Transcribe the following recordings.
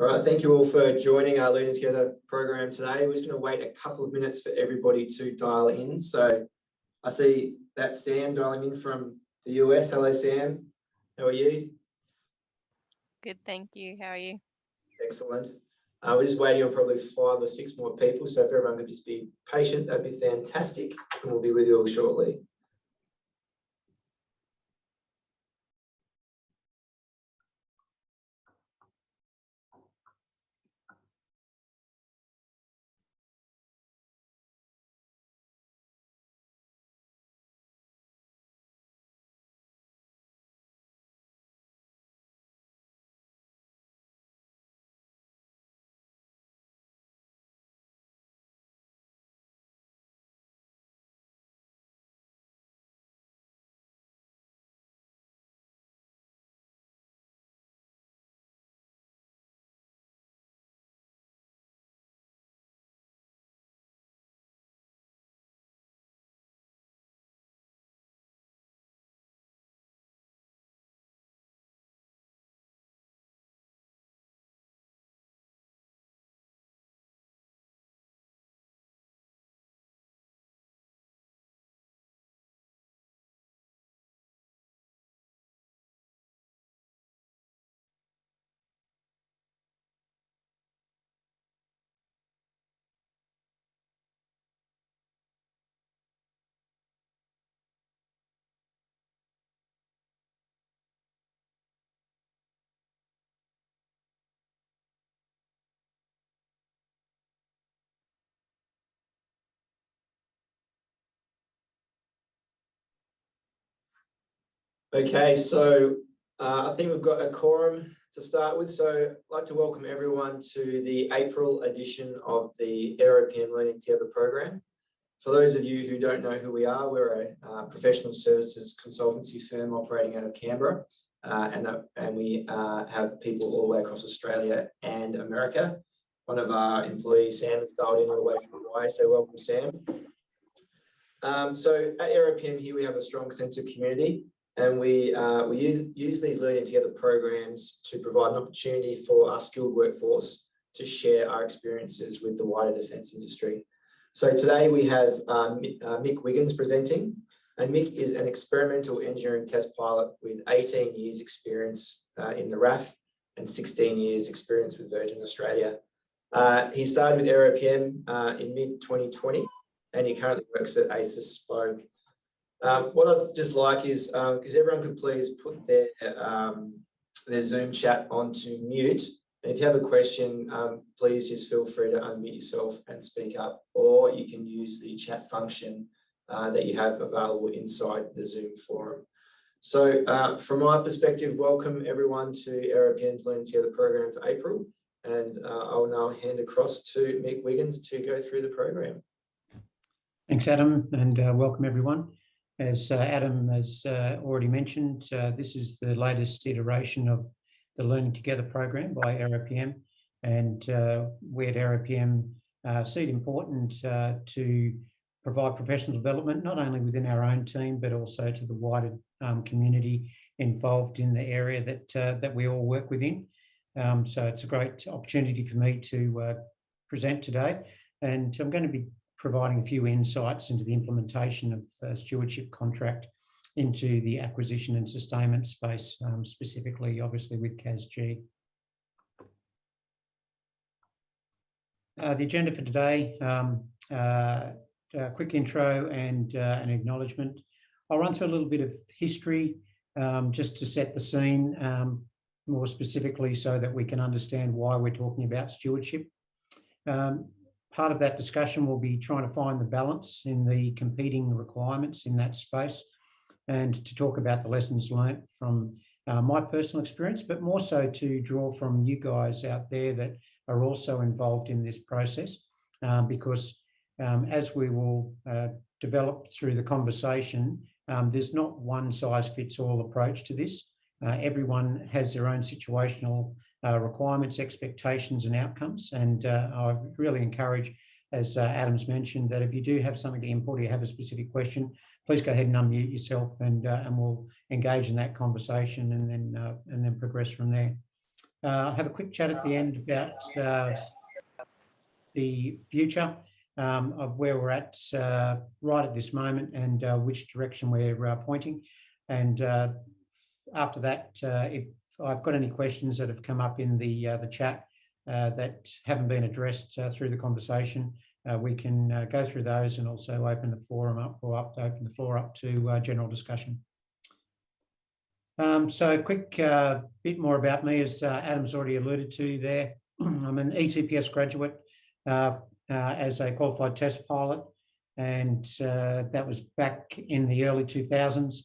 All right, thank you all for joining our Learning Together program today. We're just going to wait a couple of minutes for everybody to dial in. So I see that's Sam dialing in from the US. Hello, Sam. How are you? Good, thank you. How are you? Excellent. We're just waiting on probably 5 or 6 more people. So if everyone could just be patient, that'd be fantastic. And we'll be with you all shortly. Okay, so I think we've got a quorum to start with. So I'd like to welcome everyone to the April edition of the AeroPM Learning Together program. For those of you who don't know who we are, we're a professional services consultancy firm operating out of Canberra, and we have people all the way across Australia and America. One of our employees, Sam, is dialed in all the way from Hawaii, so welcome, Sam. So at AeroPM here, we have a strong sense of community. And we use these Learning Together programs to provide an opportunity for our skilled workforce to share our experiences with the wider defence industry. So today we have Mick Wiggins presenting, and Mick is an experimental engineering test pilot with 18 years experience in the RAF and 16 years experience with Virgin Australia. He started with AeroPM in mid-2020, and he currently works at ACES Spoke. What I'd just like is, because everyone could please put their Zoom chat onto mute. And if you have a question, please just feel free to unmute yourself and speak up, or you can use the chat function that you have available inside the Zoom forum. So from my perspective, welcome everyone to AeroPM's Learning Together program for April. And I'll now hand across to Mick Wiggins to go through the program. Thanks, Adam, and welcome everyone. As Adam has already mentioned, this is the latest iteration of the Learning Together program by AeroPM, and we at AeroPM see it important to provide professional development, not only within our own team, but also to the wider community involved in the area that we all work within. So it's a great opportunity for me to present today, and I'm going to be providing a few insights into the implementation of a stewardship contract into the acquisition and sustainment space, specifically, obviously, with CASG. The agenda for today, a quick intro and an acknowledgement. I'll run through a little bit of history just to set the scene, more specifically so that we can understand why we're talking about stewardship. Part of that discussion will be trying to find the balance in the competing requirements in that space, and to talk about the lessons learnt from my personal experience, but more so to draw from you guys out there that are also involved in this process, because as we will develop through the conversation, there's not one size fits all approach to this. Everyone has their own situational requirements, expectations and outcomes. And I really encourage, as Adam's mentioned, that if you do have something to input or you have a specific question, please go ahead and unmute yourself, and we'll engage in that conversation and then progress from there. I'll have a quick chat at the end about the future of where we're at right at this moment and which direction we're pointing. And after that, if I've got any questions that have come up in the chat that haven't been addressed through the conversation, we can go through those and also open the forum up open the floor up to general discussion. So a quick bit more about me, as Adam's already alluded to there. I'm an ETPS graduate as a qualified test pilot, and that was back in the early 2000s,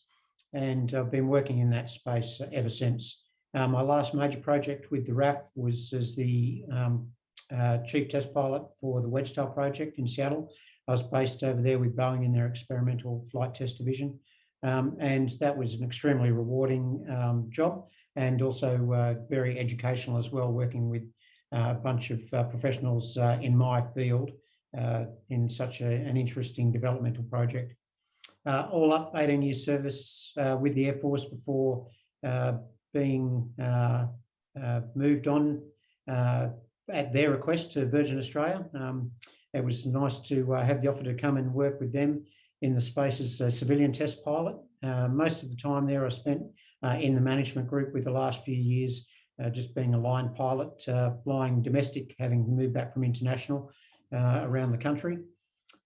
and I've been working in that space ever since. My last major project with the RAF was as the chief test pilot for the Wedge-Tail project in Seattle. I was based over there with Boeing in their experimental flight test division. And that was an extremely rewarding job, and also very educational as well, working with a bunch of professionals in my field in such an interesting developmental project. All up 18 years service with the Air Force before being moved on at their request to Virgin Australia. It was nice to have the offer to come and work with them in the space as a civilian test pilot. Most of the time there I spent in the management group, with the last few years just being a line pilot, flying domestic, having moved back from international around the country.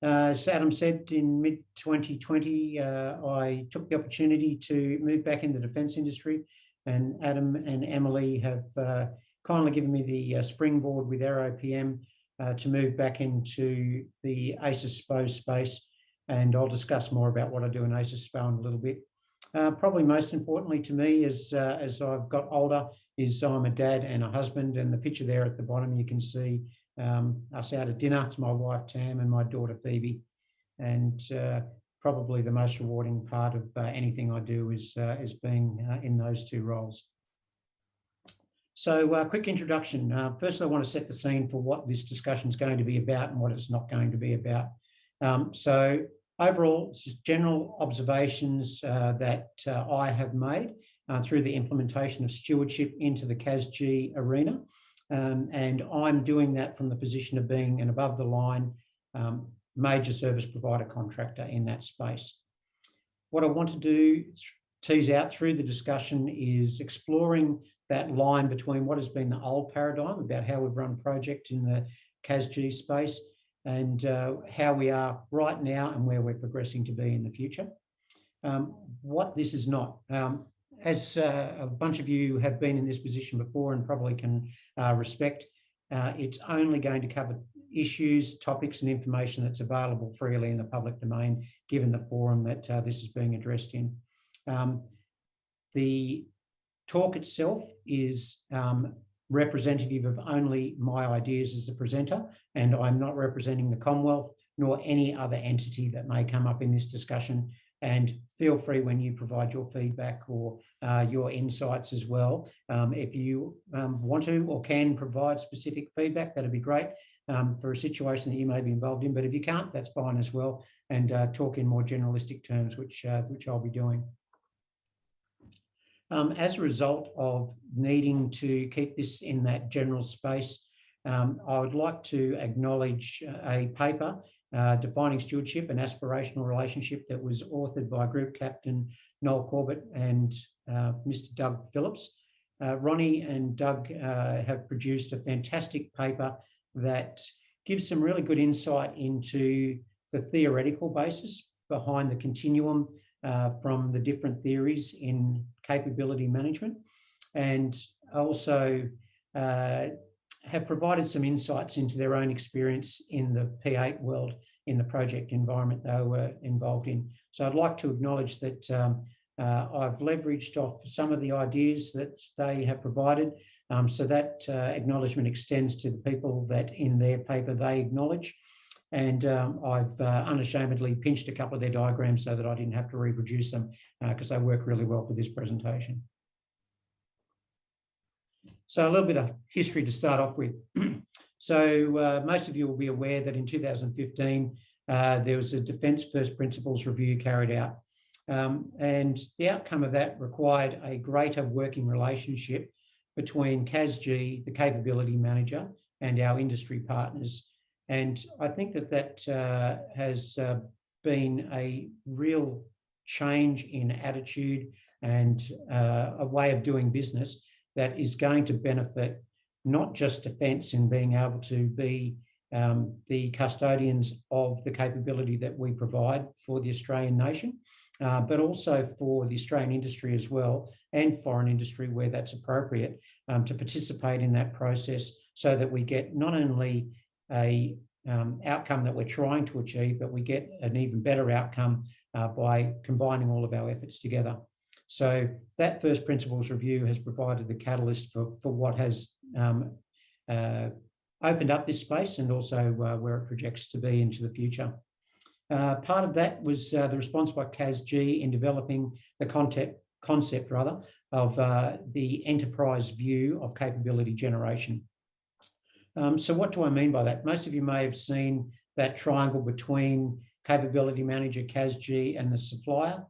As Adam said, in mid-2020, I took the opportunity to move back in the defence industry, and Adam and Emily have kindly given me the springboard with AeroPM to move back into the ACES-SPO space. And I'll discuss more about what I do in ACES-SPO in a little bit. Probably most importantly to me, as I've got older, is I'm a dad and a husband. And the picture there at the bottom, you can see us out at dinner. It's my wife, Tam, and my daughter, Phoebe. And probably the most rewarding part of anything I do is being in those two roles. So quick introduction. First, I want to set the scene for what this discussion is going to be about and what it's not going to be about. So overall, it's just general observations that I have made through the implementation of stewardship into the CASG arena. And I'm doing that from the position of being an above-the-line major service provider contractor in that space. What I want to do, tease out through the discussion, is exploring that line between what has been the old paradigm about how we've run projects in the CASG space and how we are right now and where we're progressing to be in the future. What this is not. As a bunch of you have been in this position before and probably can respect, it's only going to cover issues, topics and information that's available freely in the public domain, given the forum that this is being addressed in. The talk itself is representative of only my ideas as a presenter, and I'm not representing the Commonwealth nor any other entity that may come up in this discussion. And feel free when you provide your feedback or your insights as well. If you want to or can provide specific feedback, that'd be great for a situation that you may be involved in. But if you can't, that's fine as well. And talk in more generalistic terms, which I'll be doing. As a result of needing to keep this in that general space, I would like to acknowledge a paper defining stewardship and aspirational relationship that was authored by Group Captain Noel Corbett and Mr. Doug Phillips. Ronnie and Doug have produced a fantastic paper that gives some really good insight into the theoretical basis behind the continuum from the different theories in capability management, and also have provided some insights into their own experience in the P8 world in the project environment they were involved in. So I'd like to acknowledge that I've leveraged off some of the ideas that they have provided. So that acknowledgement extends to the people that in their paper they acknowledge. And I've unashamedly pinched a couple of their diagrams so that I didn't have to reproduce them because they work really well for this presentation. So a little bit of history to start off with. So most of you will be aware that in 2015, there was a Defence First Principles review carried out. And the outcome of that required a greater working relationship between CASG, the capability manager, and our industry partners. And I think that has been a real change in attitude and a way of doing business that is going to benefit not just Defence in being able to be the custodians of the capability that we provide for the Australian nation, but also for the Australian industry as well, and foreign industry where that's appropriate, to participate in that process so that we get not only a outcome that we're trying to achieve, but we get an even better outcome by combining all of our efforts together. So that first principles review has provided the catalyst for what has opened up this space, and also where it projects to be into the future. Part of that was the response by CASG in developing the concept of the enterprise view of capability generation. So what do I mean by that? Most of you may have seen that triangle between capability manager, CASG, and the supplier.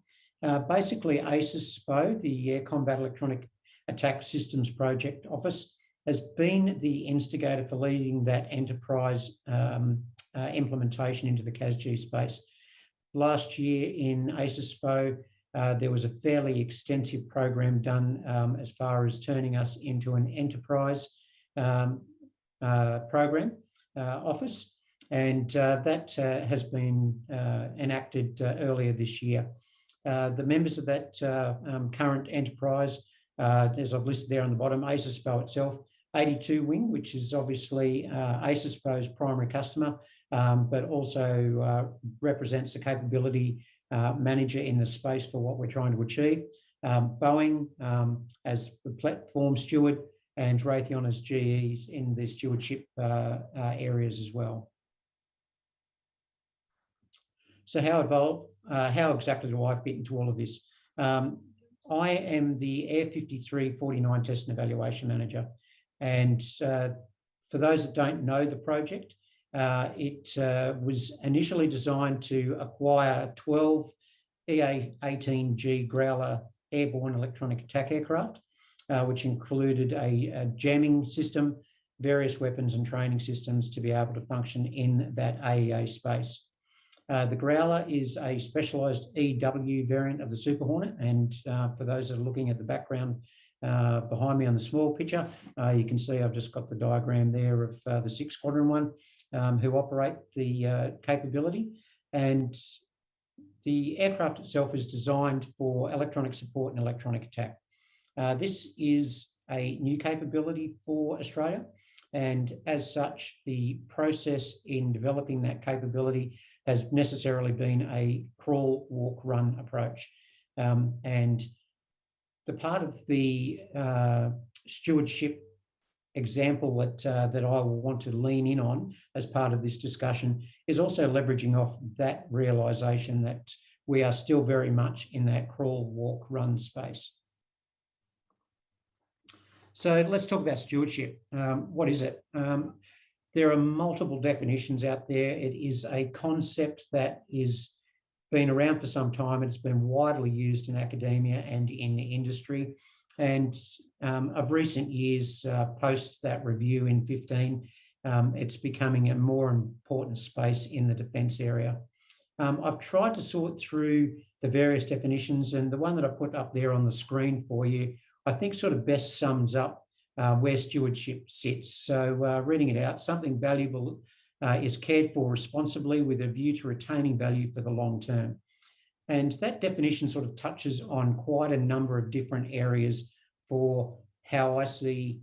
Basically, ACES-SPO, the Air Combat Electronic Attack Systems Project Office, has been the instigator for leading that enterprise implementation into the CASG space. Last year in ACES-SPO, there was a fairly extensive program done as far as turning us into an enterprise program office, and that has been enacted earlier this year. The members of that current enterprise, as I've listed there on the bottom, ACES-SPO itself, 82 Wing, which is obviously ACES-SPO's primary customer, but also represents the capability manager in the space for what we're trying to achieve. Boeing as the platform steward, and Raytheon as GEs in the stewardship areas as well. So how exactly do I fit into all of this? I am the Air 5349 Test and Evaluation Manager. And for those that don't know the project, it was initially designed to acquire 12 EA-18G Growler airborne electronic attack aircraft, which included a jamming system, various weapons and training systems to be able to function in that AEA space. The Growler is a specialised EW variant of the Super Hornet, and for those that are looking at the background behind me on the small picture, you can see I've just got the diagram there of the 6th Squadron one, who operate the capability. And the aircraft itself is designed for electronic support and electronic attack. This is a new capability for Australia, and as such, the process in developing that capability has necessarily been a crawl, walk, run approach. And the part of the stewardship example that I will want to lean in on as part of this discussion is also leveraging off that realisation that we are still very much in that crawl, walk, run space. So let's talk about stewardship. What is it? There are multiple definitions out there. It is a concept that is been around for some time. It's been widely used in academia and in industry. And of recent years, post that review in 2015, it's becoming a more important space in the defence area. I've tried to sort through the various definitions, and the one that I put up there on the screen for you, I think sort of best sums up where stewardship sits. So reading it out, something valuable is cared for responsibly with a view to retaining value for the long term. And that definition sort of touches on quite a number of different areas for how I see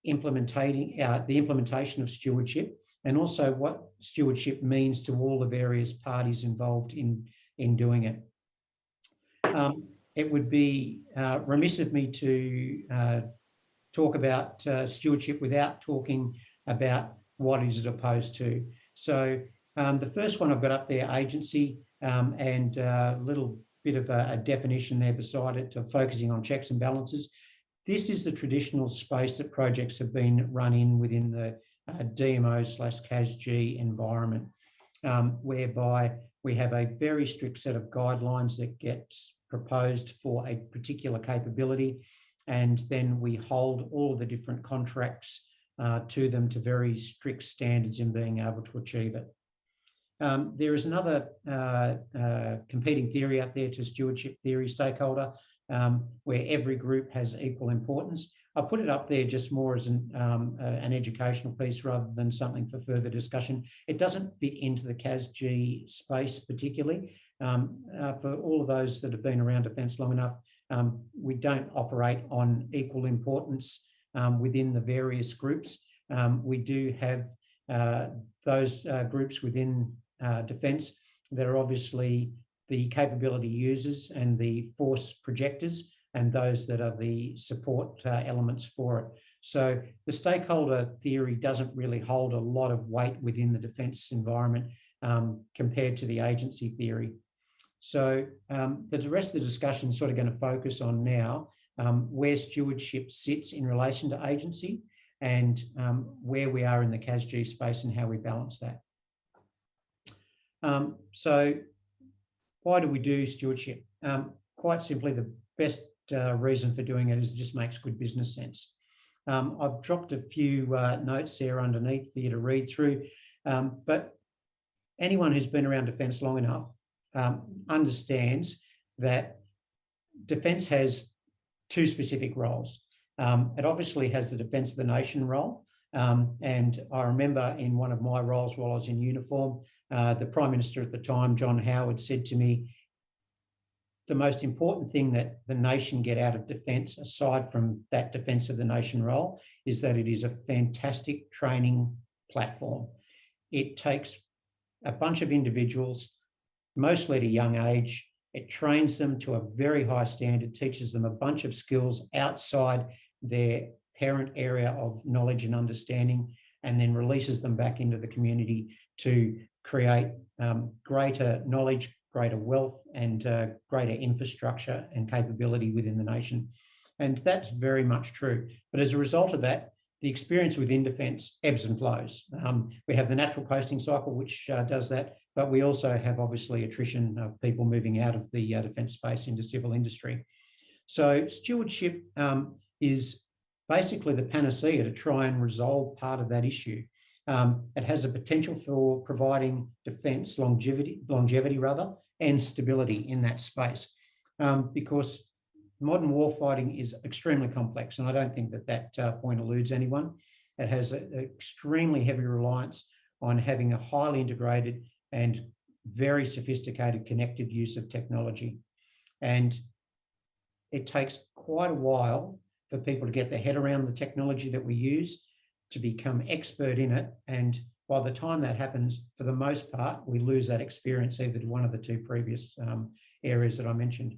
the implementation of stewardship, and also what stewardship means to all the various parties involved in doing it. It would be remiss of me to talk about stewardship without talking about what is it opposed to. So the first one I've got up there, agency, and a little bit of a definition there beside it, focusing on checks and balances. This is the traditional space that projects have been run in within the DMO/CASG environment, whereby we have a very strict set of guidelines that get proposed for a particular capability. and then we hold all of the different contracts to them to very strict standards in being able to achieve it. There is another competing theory out there to stewardship theory, stakeholder, where every group has equal importance. I put it up there just more as an educational piece rather than something for further discussion. It doesn't fit into the CASG space particularly. For all of those that have been around defence long enough, we don't operate on equal importance within the various groups. We do have those groups within defence that are obviously the capability users and the force projectors, and those that are the support elements for it. So the stakeholder theory doesn't really hold a lot of weight within the defence environment compared to the agency theory. So the rest of the discussion is sort of going to focus on now where stewardship sits in relation to agency, and where we are in the CASG space and how we balance that. So why do we do stewardship? Quite simply, the best reason for doing it is it just makes good business sense. I've dropped a few notes there underneath for you to read through, but anyone who's been around defence long enough understands that defence has two specific roles. It obviously has the defence of the nation role, and I remember in one of my roles while I was in uniform, the Prime Minister at the time, John Howard, said to me, the most important thing that the nation get out of defence, aside from that defence of the nation role, is that it is a fantastic training platform. It takes a bunch of individuals, mostly at a young age. It trains them to a very high standard, teaches them a bunch of skills outside their parent area of knowledge and understanding, and then releases them back into the community to create greater knowledge, greater wealth, and greater infrastructure and capability within the nation. And that's very much true. But as a result of that, the experience within defence ebbs and flows. We have the natural posting cycle, which does that, but we also have obviously attrition of people moving out of the defence space into civil industry. So stewardship is basically the panacea to try and resolve part of that issue. It has a potential for providing defence longevity and stability in that space, because modern warfighting is extremely complex, and I don't think that point eludes anyone. It has an extremely heavy reliance on having a highly integrated and very sophisticated connected use of technology. And it takes quite a while for people to get their head around the technology that we use, to become expert in it. And by the time that happens, for the most part, we lose that experience either to one of the two previous areas that I mentioned.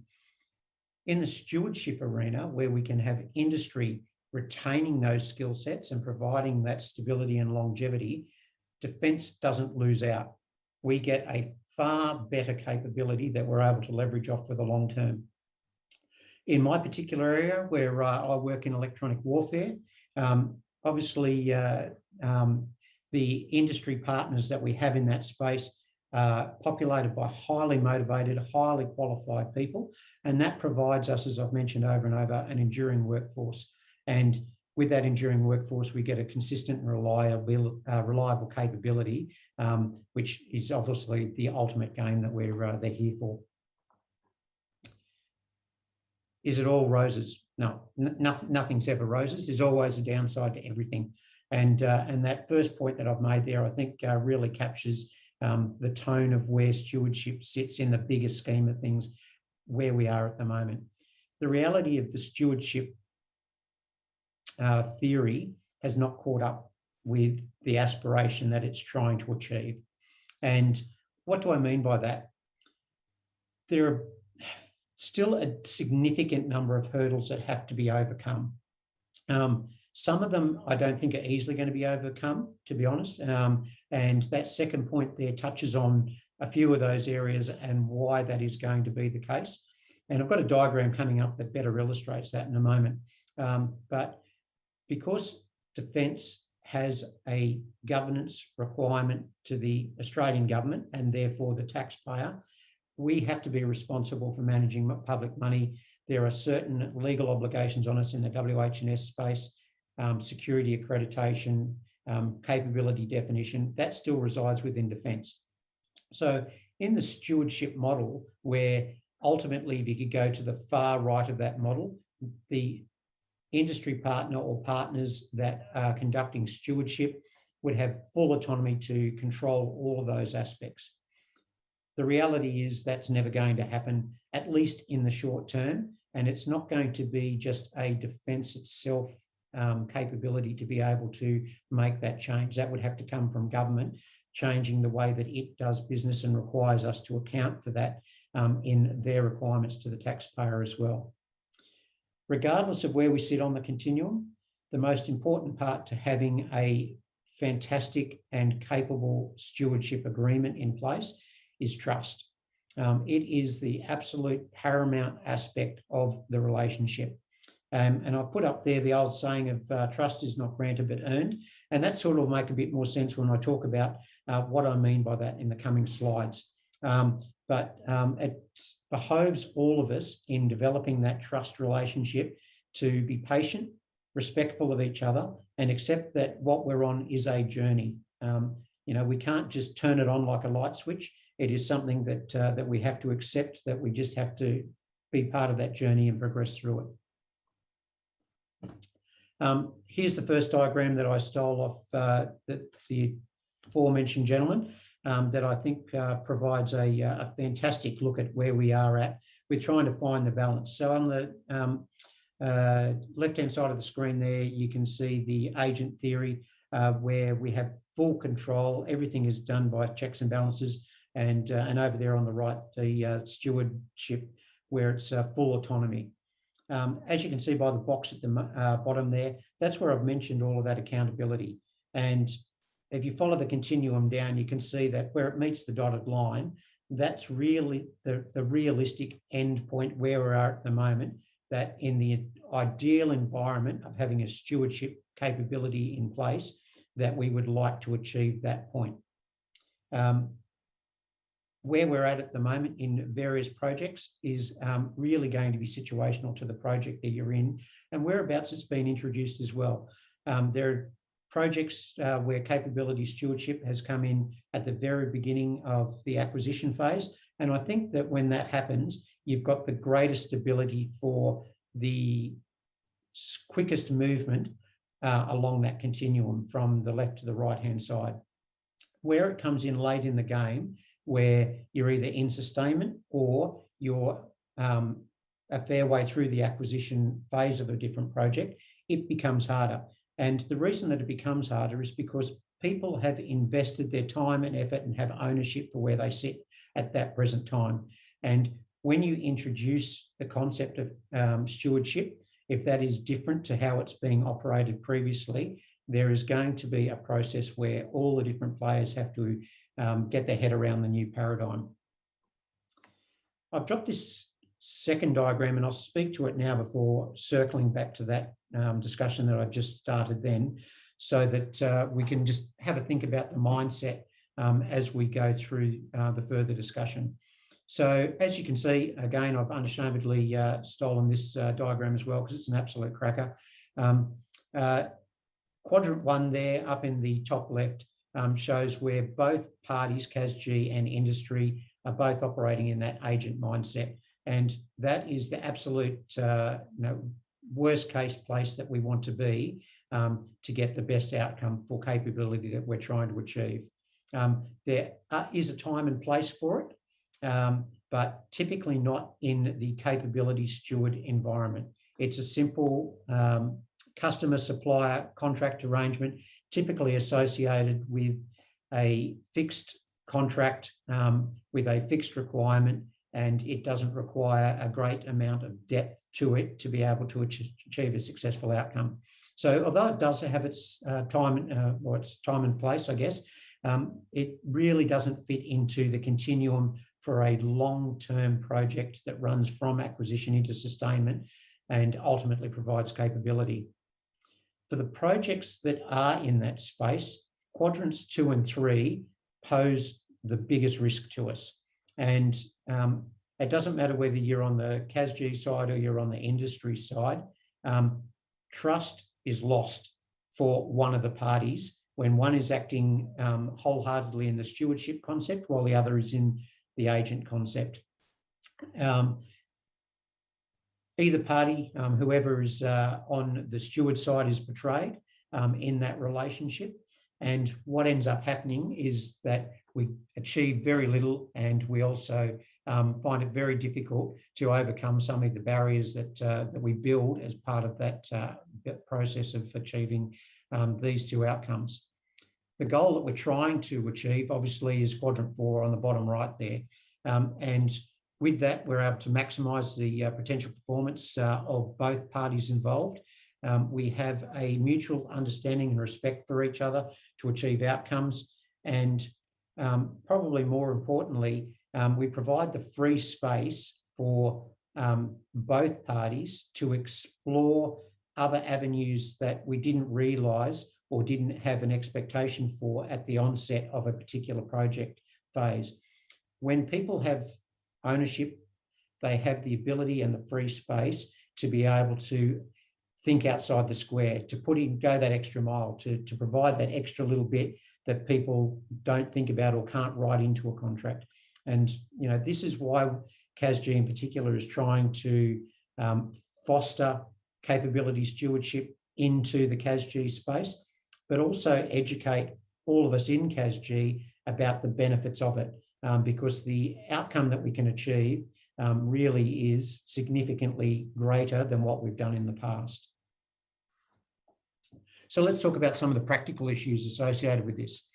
In the stewardship arena, where we can have industry retaining those skill sets and providing that stability and longevity, defence doesn't lose out. We get a far better capability that we're able to leverage off for the long term. In my particular area, where I work in electronic warfare, obviously the industry partners that we have in that space are populated by highly motivated, highly qualified people, and that provides us, as I've mentioned over and over, an enduring workforce. And with that enduring workforce, we get a consistent and reliable capability, which is obviously the ultimate game that they're here for. Is it all roses? No, nothing's ever roses. There's always a downside to everything. And that first point that I've made there, I think really captures the tone of where stewardship sits in the bigger scheme of things, where we are at the moment. The reality of the stewardship theory has not caught up with the aspiration that it's trying to achieve. And what do I mean by that? There are still a significant number of hurdles that have to be overcome. Some of them I don't think are easily going to be overcome, to be honest. And that second point there touches on a few of those areas and why that is going to be the case. And I've got a diagram coming up that better illustrates that in a moment. But because defence has a governance requirement to the Australian government and therefore the taxpayer, we have to be responsible for managing public money there are certain legal obligations on us in the WH&S space, security accreditation, capability definition, that still resides within defence. So in the stewardship model, where ultimately if you could go to the far right of that model, the industry partner or partners that are conducting stewardship would have full autonomy to control all of those aspects. The reality is that's never going to happen, at least in the short term, and it's not going to be just a defence itself capability to be able to make that change. That would have to come from government changing the way that it does business and requires us to account for that in their requirements to the taxpayer as well. Regardless of where we sit on the continuum, the most important part to having a fantastic and capable stewardship agreement in place is trust. It is the absolute paramount aspect of the relationship. And I've put up there the old saying of trust is not granted but earned, and that sort of will make a bit more sense when I talk about what I mean by that in the coming slides. But it behoves all of us in developing that trust relationship to be patient, respectful of each other, and accept that what we're on is a journey. We can't just turn it on like a light switch. It is something that that we have to accept, that we just have to be part of that journey and progress through it. Here's the first diagram that I stole off the aforementioned gentleman that I think provides a fantastic look at where we are at. We're trying to find the balance. So on the left-hand side of the screen there, you can see the agent theory where we have full control. Everything is done by checks and balances. And over there on the right, the stewardship, where it's full autonomy. As you can see by the box at the bottom there, that's where I've mentioned all of that accountability. And if you follow the continuum down, you can see that where it meets the dotted line, that's really the realistic end point where we are at the moment, that in the ideal environment of having a stewardship capability in place, that we would like to achieve that point. Where we're at the moment in various projects is really going to be situational to the project that you're in, and whereabouts it's been introduced as well. There are projects where capability stewardship has come in at the very beginning of the acquisition phase, and I think that when that happens, you've got the greatest ability for the quickest movement along that continuum from the left to the right-hand side. Where it comes in late in the game, where you're either in sustainment or you're a fair way through the acquisition phase of a different project, it becomes harder. And the reason that it becomes harder is because people have invested their time and effort and have ownership for where they sit at that present time. And when you introduce the concept of stewardship, if that is different to how it's being operated previously, there is going to be a process where all the different players have to get their head around the new paradigm. I've dropped this second diagram and I'll speak to it now before circling back to that discussion that I just started then, so that we can just have a think about the mindset as we go through the further discussion. So as you can see, again, I've unashamedly stolen this diagram as well because it's an absolute cracker. Quadrant 1 there up in the top left shows where both parties, CASG and industry, are both operating in that agent mindset. And that is the absolute worst case place that we want to be to get the best outcome for capability that we're trying to achieve. There is a time and place for it, but typically not in the capability steward environment. It's a simple customer-supplier contract arrangement, typically associated with a fixed contract with a fixed requirement, and it doesn't require a great amount of depth to it to be able to achieve a successful outcome. So although it does have its time and place, I guess, it really doesn't fit into the continuum for a long-term project that runs from acquisition into sustainment and ultimately provides capability. For the projects that are in that space, quadrants 2 and 3 pose the biggest risk to us. And it doesn't matter whether you're on the CASG side or you're on the industry side, trust is lost for one of the parties when one is acting wholeheartedly in the stewardship concept while the other is in the agent concept. Either party, whoever is on the steward side, is betrayed in that relationship. And what ends up happening is that we achieve very little, and we also find it very difficult to overcome some of the barriers that we build as part of that process of achieving these two outcomes. The goal that we're trying to achieve, obviously, is quadrant 4 on the bottom right there. And with that, we're able to maximise the potential performance of both parties involved. We have a mutual understanding and respect for each other to achieve outcomes. And probably more importantly, we provide the free space for both parties to explore other avenues that we didn't realise or didn't have an expectation for at the onset of a particular project phase. When people have ownership, they have the ability and the free space to be able to think outside the square, to go that extra mile, to provide that extra little bit that people don't think about or can't write into a contract. And this is why CASG in particular is trying to foster capability stewardship into the CASG space, but also educate all of us in CASG about the benefits of it, because the outcome that we can achieve really is significantly greater than what we've done in the past. So let's talk about some of the practical issues associated with this.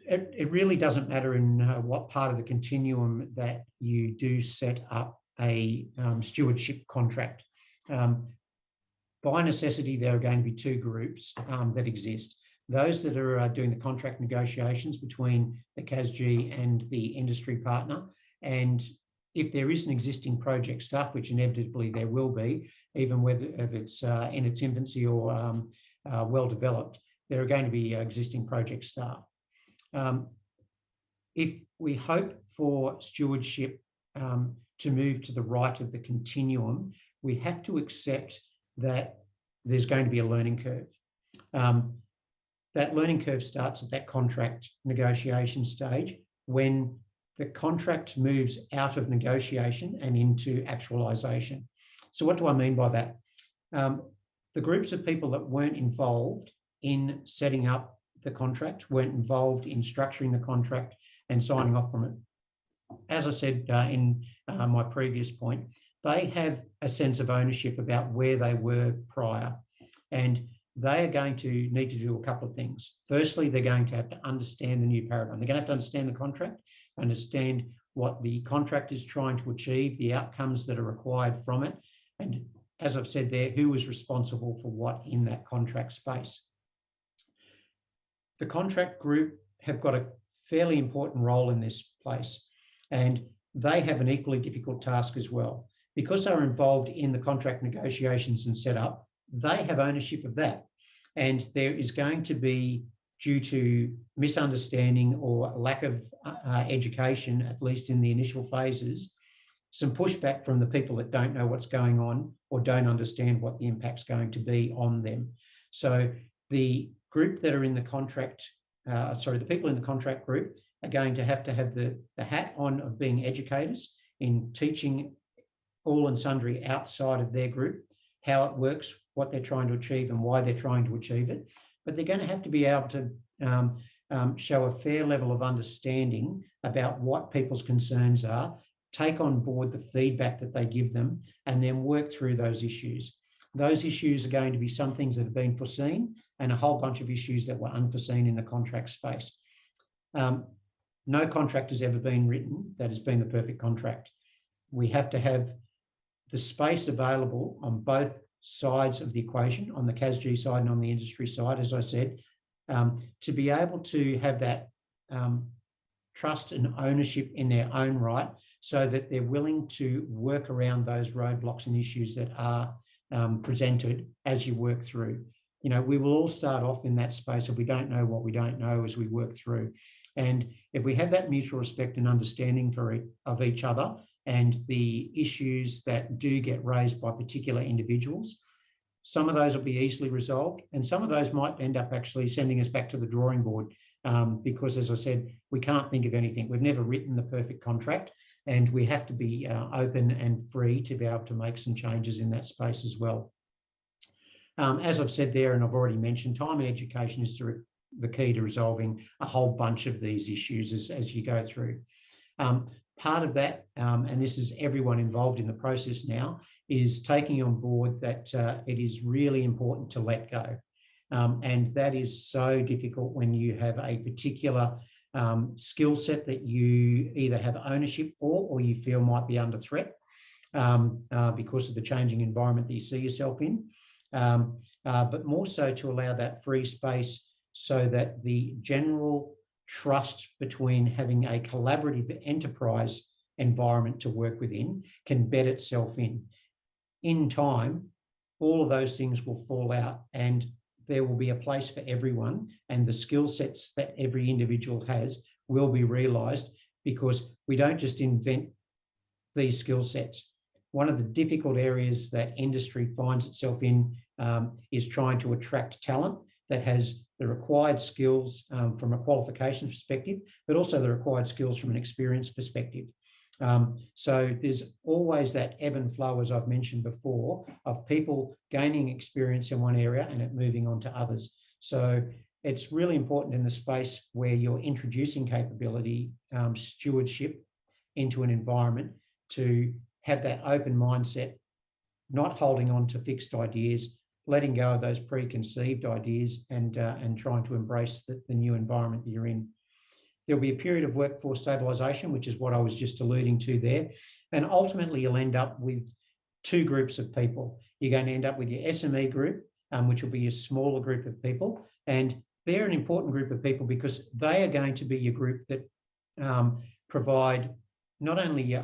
It really doesn't matter in what part of the continuum that you do set up a stewardship contract. By necessity, there are going to be two groups that exist. Those that are doing the contract negotiations between the CASG and the industry partner. And if there is an existing project staff, which inevitably there will be, even whether if it's in its infancy or well developed, there are going to be existing project staff. If we hope for stewardship to move to the right of the continuum, we have to accept that there's going to be a learning curve. That learning curve starts at that contract negotiation stage when the contract moves out of negotiation and into actualisation. So what do I mean by that? The groups of people that weren't involved in setting up the contract, weren't involved in structuring the contract and signing off from it. As I said in my previous point, they have a sense of ownership about where they were prior, and they are going to need to do a couple of things. Firstly, they're going to have to understand the new paradigm. They're going to have to understand the contract, understand what the contract is trying to achieve, the outcomes that are required from it, and as I've said there, who is responsible for what in that contract space. The contract group have got a fairly important role in this place, and they have an equally difficult task as well. Because they're involved in the contract negotiations and setup, they have ownership of that. And there is going to be, due to misunderstanding or lack of education, at least in the initial phases, some pushback from the people that don't know what's going on or don't understand what the impact's going to be on them. So the group that are in the contract, the people in the contract group are going to have the hat on of being educators in teaching all and sundry outside of their group how it works, what they're trying to achieve and why they're trying to achieve it. But they're going to have to be able to show a fair level of understanding about what people's concerns are, take on board the feedback that they give them, and then work through those issues. Those issues are going to be some things that have been foreseen and a whole bunch of issues that were unforeseen in the contract space. No contract has ever been written that has been the perfect contract. We have to have the space available on both sides of the equation, on the CASG side and on the industry side, as I said, to be able to have that trust and ownership in their own right so that they're willing to work around those roadblocks and issues that are presented as you work through. we will all start off in that space if we don't know what we don't know as we work through. And if we have that mutual respect and understanding of each other and the issues that do get raised by particular individuals, some of those will be easily resolved, and some of those might end up actually sending us back to the drawing board because, as I said, we can't think of anything. We've never written the perfect contract, and we have to be open and free to be able to make some changes in that space as well. As I've said there, and I've already mentioned, time and education is the key to resolving a whole bunch of these issues as you go through. Part of that, and this is everyone involved in the process now, is taking on board that it is really important to let go. And that is so difficult when you have a particular skill set that you either have ownership for or you feel might be under threat because of the changing environment that you see yourself in. But more so to allow that free space so that the general trust between having a collaborative enterprise environment to work within can bed itself in. In time, all of those things will fall out and there will be a place for everyone, and the skill sets that every individual has will be realised, because we don't just invent these skill sets. One of the difficult areas that industry finds itself in is trying to attract talent that has the required skills from a qualification perspective, but also the required skills from an experience perspective. So there's always that ebb and flow, as I've mentioned before, of people gaining experience in one area and it moving on to others. So it's really important in the space where you're introducing capability, stewardship into an environment, to have that open mindset, not holding on to fixed ideas, letting go of those preconceived ideas and trying to embrace the new environment that you're in. There'll be a period of workforce stabilisation, which is what I was just alluding to there. And ultimately, you'll end up with two groups of people. You're going to end up with your SME group, which will be a smaller group of people. And they're an important group of people because they are going to be your group that provide not only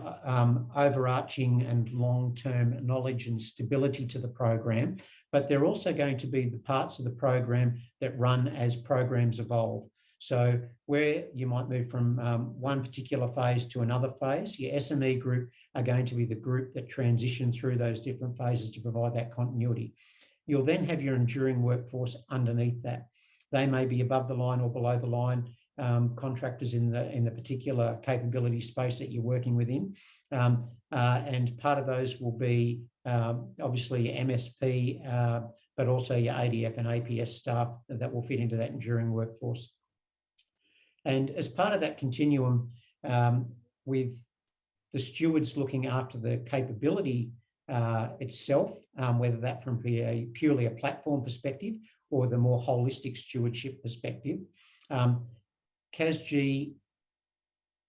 overarching and long-term knowledge and stability to the program, but they're also going to be the parts of the program that run as programs evolve. So where you might move from one particular phase to another phase, your SME group are going to be the group that transition through those different phases to provide that continuity. You'll then have your enduring workforce underneath that. They may be above the line or below the line contractors in the particular capability space that you're working within. And part of those will be obviously your MSP, but also your ADF and APS staff that will fit into that enduring workforce. And as part of that continuum, with the stewards looking after the capability itself, whether that from purely a platform perspective or the more holistic stewardship perspective, CASG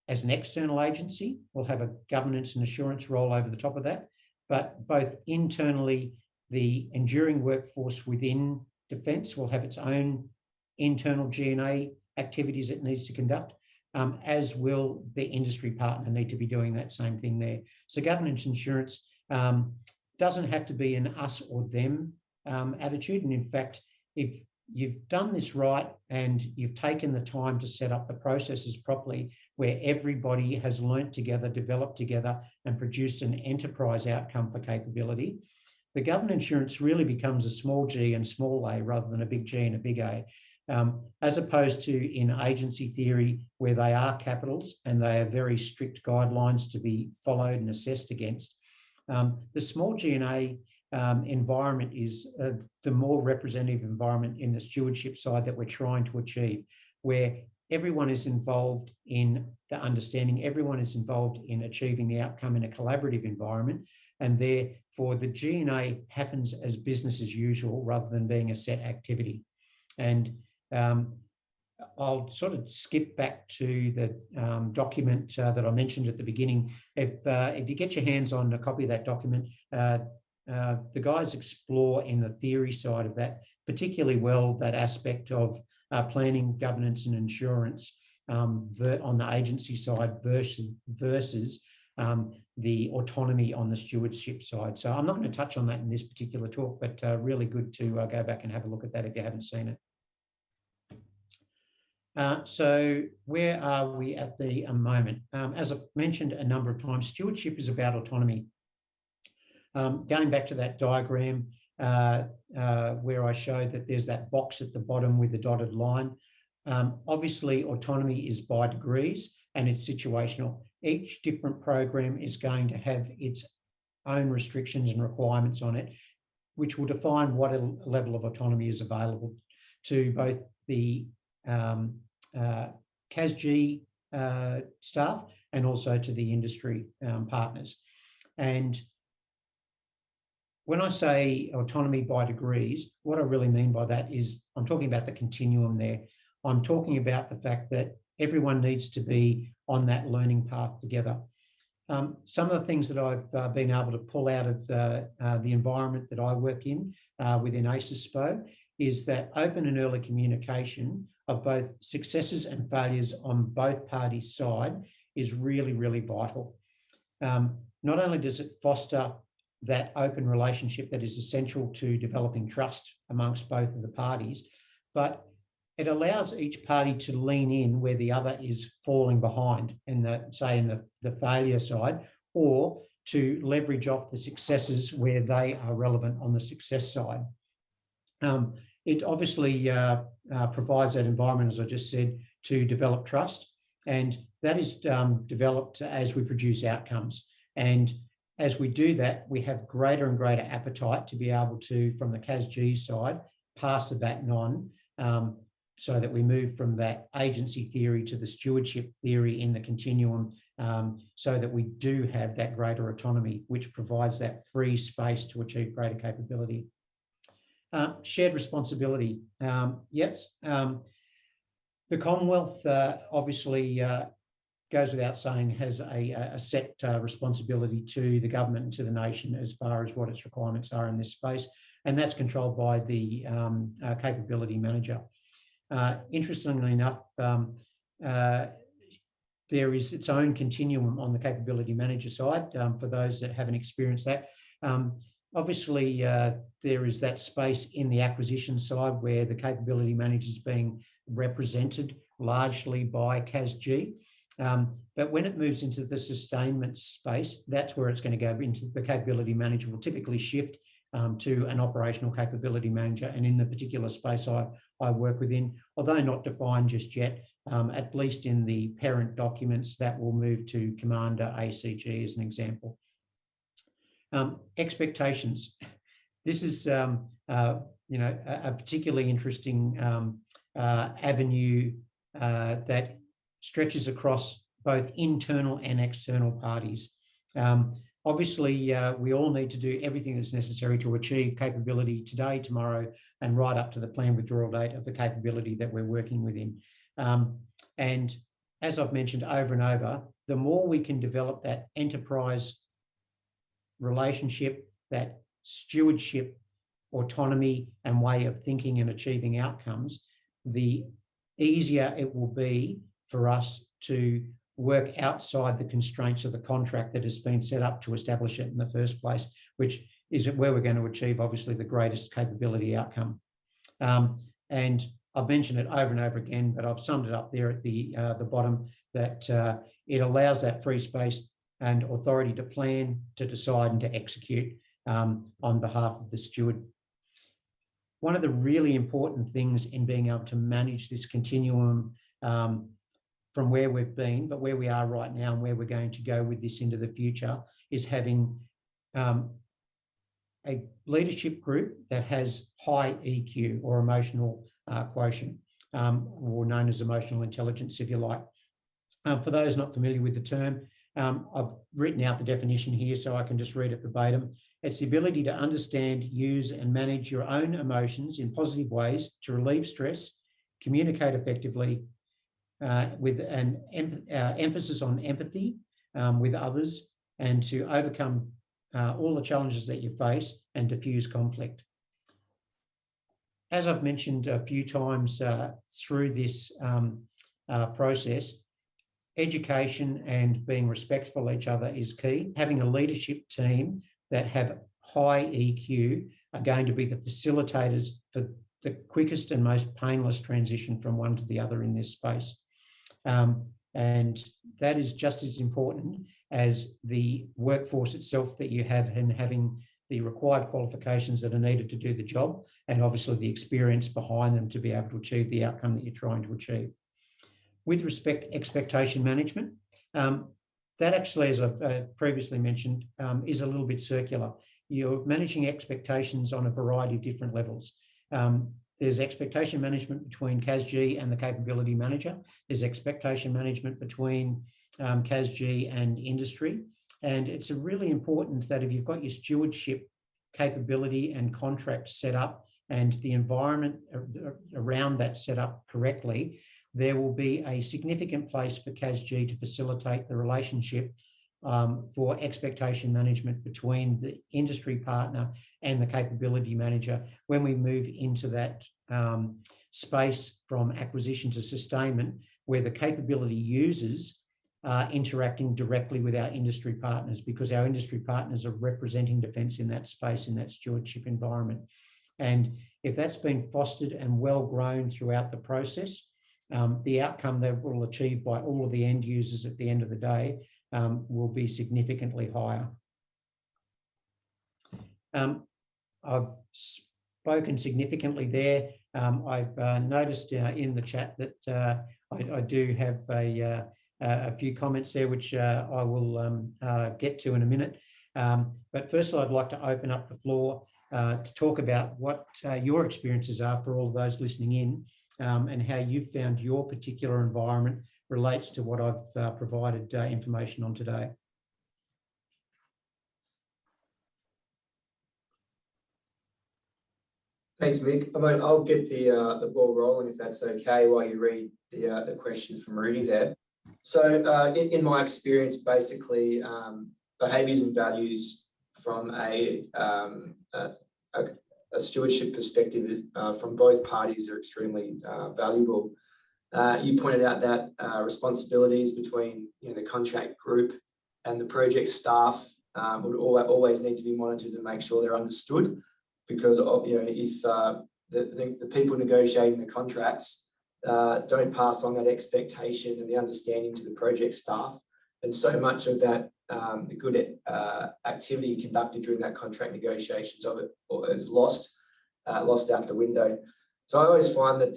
as an external agency will have a governance and assurance role over the top of that, but both internally, the enduring workforce within Defence will have its own internal G&A activities it needs to conduct, as will the industry partner need to be doing that same thing there. So governance insurance doesn't have to be an us or them attitude. And in fact, if you've done this right and you've taken the time to set up the processes properly, where everybody has learnt together, developed together and produced an enterprise outcome for capability, the governance insurance really becomes a small g and small a rather than a big G and a big A. As opposed to in agency theory, where they are capitals and they have very strict guidelines to be followed and assessed against. The small G&A environment is the more representative environment in the stewardship side that we're trying to achieve, where everyone is involved in the understanding, everyone is involved in achieving the outcome in a collaborative environment, and therefore the G&A happens as business as usual rather than being a set activity. And I'll sort of skip back to the document that I mentioned at the beginning. If you get your hands on a copy of that document, the guys explore in the theory side of that particularly well, that aspect of planning, governance and insurance on the agency side versus the autonomy on the stewardship side. So I'm not going to touch on that in this particular talk, but really good to go back and have a look at that if you haven't seen it. So where are we at the moment? As I've mentioned a number of times, stewardship is about autonomy. Going back to that diagram where I showed that there's that box at the bottom with the dotted line, obviously autonomy is by degrees and it's situational. Each different program is going to have its own restrictions and requirements on it, which will define what a level of autonomy is available to both the CASG staff and also to the industry partners. And when I say autonomy by degrees, what I really mean by that is I'm talking about the continuum there. I'm talking about the fact that everyone needs to be on that learning path together. Some of the things that I've been able to pull out of the environment that I work in within ACESPO is that open and early communication of both successes and failures on both parties' side is really, really vital. Not only does it foster that open relationship that is essential to developing trust amongst both of the parties, but it allows each party to lean in where the other is falling behind, in the failure side, or to leverage off the successes where they are relevant on the success side. It obviously provides that environment, as I just said, to develop trust, and that is developed as we produce outcomes. And as we do that, we have greater and greater appetite to be able to, from the CASG side, pass the baton on, so that we move from that agency theory to the stewardship theory in the continuum, so that we do have that greater autonomy, which provides that free space to achieve greater capability. Shared responsibility. Yes, the Commonwealth obviously goes without saying has a set responsibility to the government and to the nation as far as what its requirements are in this space, and that's controlled by the capability manager. Interestingly enough, there is its own continuum on the capability manager side for those that haven't experienced that. Obviously, there is that space in the acquisition side where the capability manager is being represented largely by CASG. But when it moves into the sustainment space, that's where it's going to go into. The capability manager will typically shift to an operational capability manager. And in the particular space I work within, although not defined just yet, at least in the parent documents, that will move to Commander ACG as an example. Expectations. This is a particularly interesting avenue that stretches across both internal and external parties. Obviously, we all need to do everything that's necessary to achieve capability today, tomorrow, and right up to the planned withdrawal date of the capability that we're working within. And as I've mentioned over and over, the more we can develop that enterprise relationship, that stewardship, autonomy, and way of thinking and achieving outcomes, the easier it will be for us to work outside the constraints of the contract that has been set up to establish it in the first place, which is where we're going to achieve, obviously, the greatest capability outcome. And I've mentioned it over and over again, but I've summed it up there at the bottom, that it allows that free space and authority to plan, to decide, and to execute on behalf of the steward. One of the really important things in being able to manage this continuum from where we've been, but where we are right now and where we're going to go with this into the future, is having a leadership group that has high EQ, or emotional quotient, or known as emotional intelligence, if you like. For those not familiar with the term, I've written out the definition here so I can just read it verbatim. It's the ability to understand, use, and manage your own emotions in positive ways to relieve stress, communicate effectively, with an emphasis on empathy with others, and to overcome all the challenges that you face and diffuse conflict. As I've mentioned a few times through this process, education and being respectful of each other is key. Having a leadership team that have high EQ are going to be the facilitators for the quickest and most painless transition from one to the other in this space. And that is just as important as the workforce itself that you have, and having the required qualifications that are needed to do the job, and obviously the experience behind them to be able to achieve the outcome that you're trying to achieve. With respect to expectation management, that actually, as I've previously mentioned, is a little bit circular. You're managing expectations on a variety of different levels. There's expectation management between CASG and the capability manager. There's expectation management between CASG and industry. And it's really important that if you've got your stewardship capability and contract set up and the environment around that set up correctly, there will be a significant place for CASG to facilitate the relationship for expectation management between the industry partner and the capability manager when we move into that space from acquisition to sustainment, where the capability users are interacting directly with our industry partners, because our industry partners are representing defence in that space, in that stewardship environment. And if that's been fostered and well grown throughout the process, the outcome that we'll achieve by all of the end users at the end of the day will be significantly higher. I've spoken significantly there. I've noticed in the chat that I do have a few comments there, which I will get to in a minute. But firstly, I'd like to open up the floor to talk about what your experiences are for all of those listening in, and how you've found your particular environment relates to what I've provided information on today. Thanks, Mick. I mean, I'll get the ball rolling if that's okay while you read the questions from Rudy there. So in my experience, basically, behaviours and values from a stewardship perspective from both parties are extremely valuable. You pointed out that responsibilities between the contract group and the project staff would always need to be monitored to make sure they're understood, because if the people negotiating the contracts don't pass on that expectation and the understanding to the project staff, and so much of that the good activity conducted during that contract negotiations of it is lost out the window. So I always find that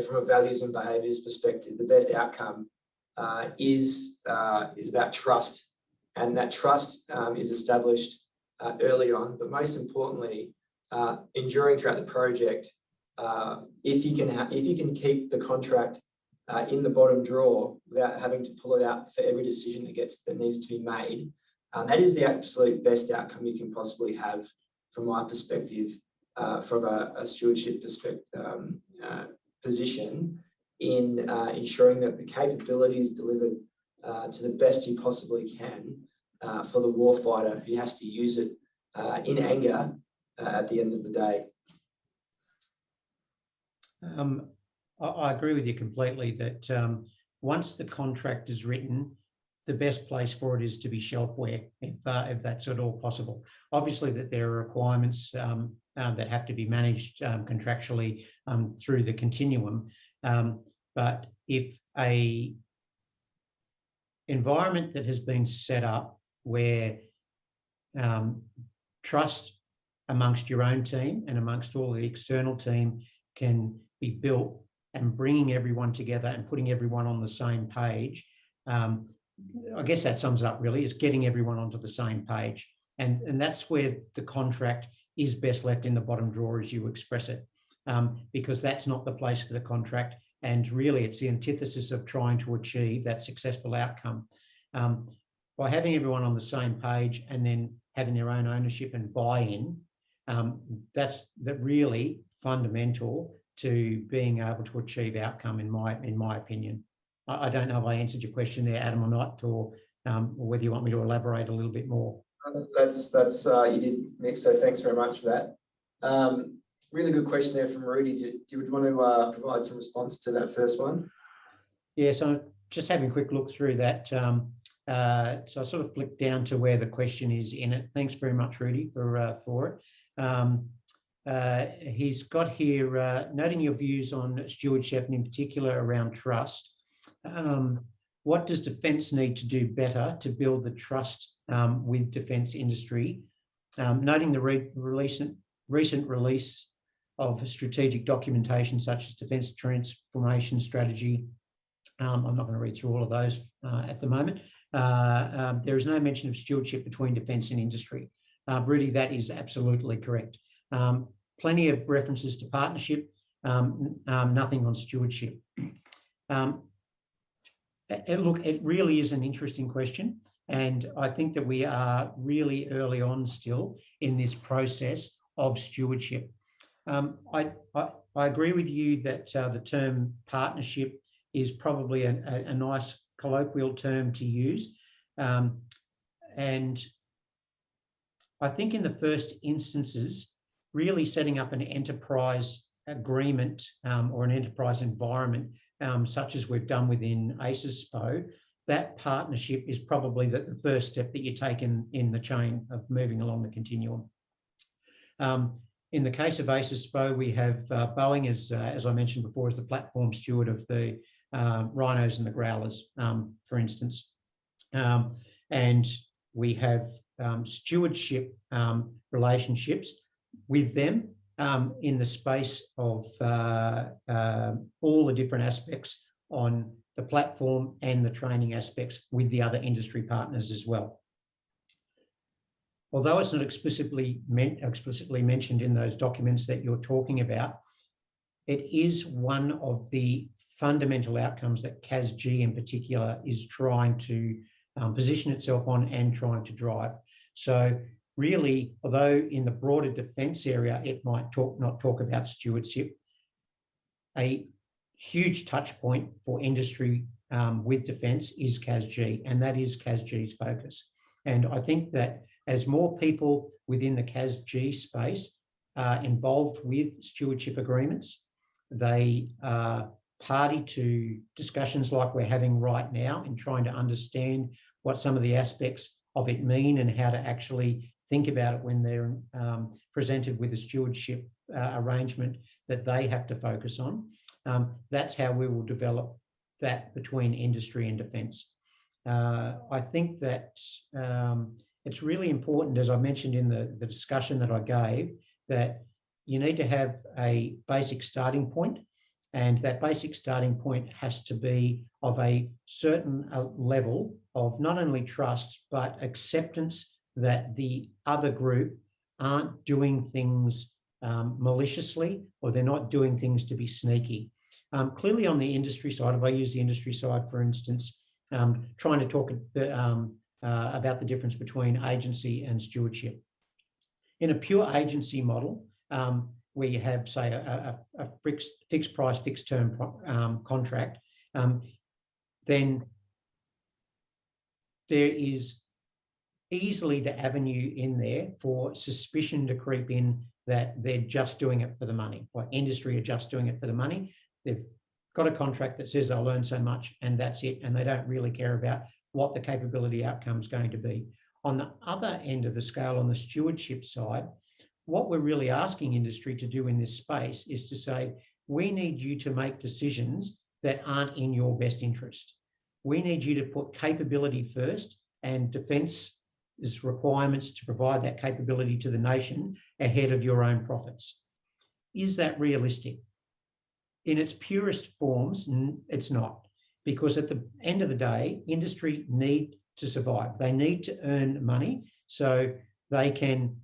from a values and behaviours perspective, the best outcome is about trust, and that trust is established early on. But most importantly, enduring throughout the project. If you can keep the contract in the bottom drawer without having to pull it out for every decision that needs to be made, that is the absolute best outcome you can possibly have, from my perspective, from a stewardship position, in ensuring that the capability is delivered to the best you possibly can for the warfighter who has to use it in anger at the end of the day. I agree with you completely that once the contract is written, the best place for it is to be shelfware, if that's at all possible. Obviously, that there are requirements that have to be managed contractually through the continuum. But if a environment that has been set up where trust amongst your own team and amongst all the external team can be built, and bringing everyone together and putting everyone on the same page, I guess that sums up really, is getting everyone onto the same page. And that's where the contract is best left in the bottom drawer as you express it, because that's not the place for the contract. And really, it's the antithesis of trying to achieve that successful outcome. By having everyone on the same page and then having their own ownership and buy-in, that's really fundamental to being able to achieve outcome, in my opinion. I don't know if I answered your question there, Adam, or not, or whether you want me to elaborate a little bit more. That's you did, Mick, so thanks very much for that. Really good question there from Rudy. Do you want to provide some response to that first one? Yeah, so just having a quick look through that. So I sort of flicked down to where the question is in it. Thanks very much, Rudy, for it. He's got here, noting your views on stewardship and in particular around trust. What does Defence need to do better to build the trust with defence industry? Noting the recent release of strategic documentation such as Defence Transformation Strategy. I'm not going to read through all of those at the moment. There is no mention of stewardship between defence and industry. Rudy, that is absolutely correct. Plenty of references to partnership, nothing on stewardship. Look, it really is an interesting question, and I think that we are really early on still in this process of stewardship. I agree with you that the term partnership is probably a nice colloquial term to use. And I think in the first instances, really setting up an enterprise agreement or an enterprise environment, such as we've done within ACES-SPO, that partnership is probably the first step that you take in the chain of moving along the continuum. In the case of ACES-SPO, we have Boeing, as I mentioned before, as the platform steward of the Rhinos and the Growlers, for instance. And we have stewardship relationships with them in the space of all the different aspects on the platform and the training aspects with the other industry partners as well. Although it's not explicitly mentioned in those documents that you're talking about, it is one of the fundamental outcomes that CASG in particular is trying to position itself on and trying to drive. So really, although in the broader defence area, it might not talk about stewardship, a huge touch point for industry with defence is CASG, and that is CASG's focus. And I think that as more people within the CASG space are involved with stewardship agreements, they are party to discussions like we're having right now in trying to understand what some of the aspects of it mean and how to actually think about it when they're presented with a stewardship arrangement that they have to focus on. That's how we will develop that between industry and defence. I think that it's really important, as I mentioned in the discussion that I gave, that you need to have a basic starting point, and that basic starting point has to be of a certain level of not only trust, but acceptance that the other group aren't doing things maliciously, or they're not doing things to be sneaky. Clearly on the industry side, if I use the industry side, for instance, trying to talk about the difference between agency and stewardship. In a pure agency model, where you have, say, a fixed price, fixed term contract, then there is easily the avenue in there for suspicion to creep in that they're just doing it for the money, or industry are just doing it for the money. They've got a contract that says they'll earn so much and that's it, and they don't really care about what the capability outcome is going to be. On the other end of the scale, on the stewardship side, what we're really asking industry to do in this space is to say, we need you to make decisions that aren't in your best interest. We need you to put capability first and defence's requirements to provide that capability to the nation ahead of your own profits. Is that realistic? In its purest forms, it's not, because at the end of the day, industry need to survive. They need to earn money so they can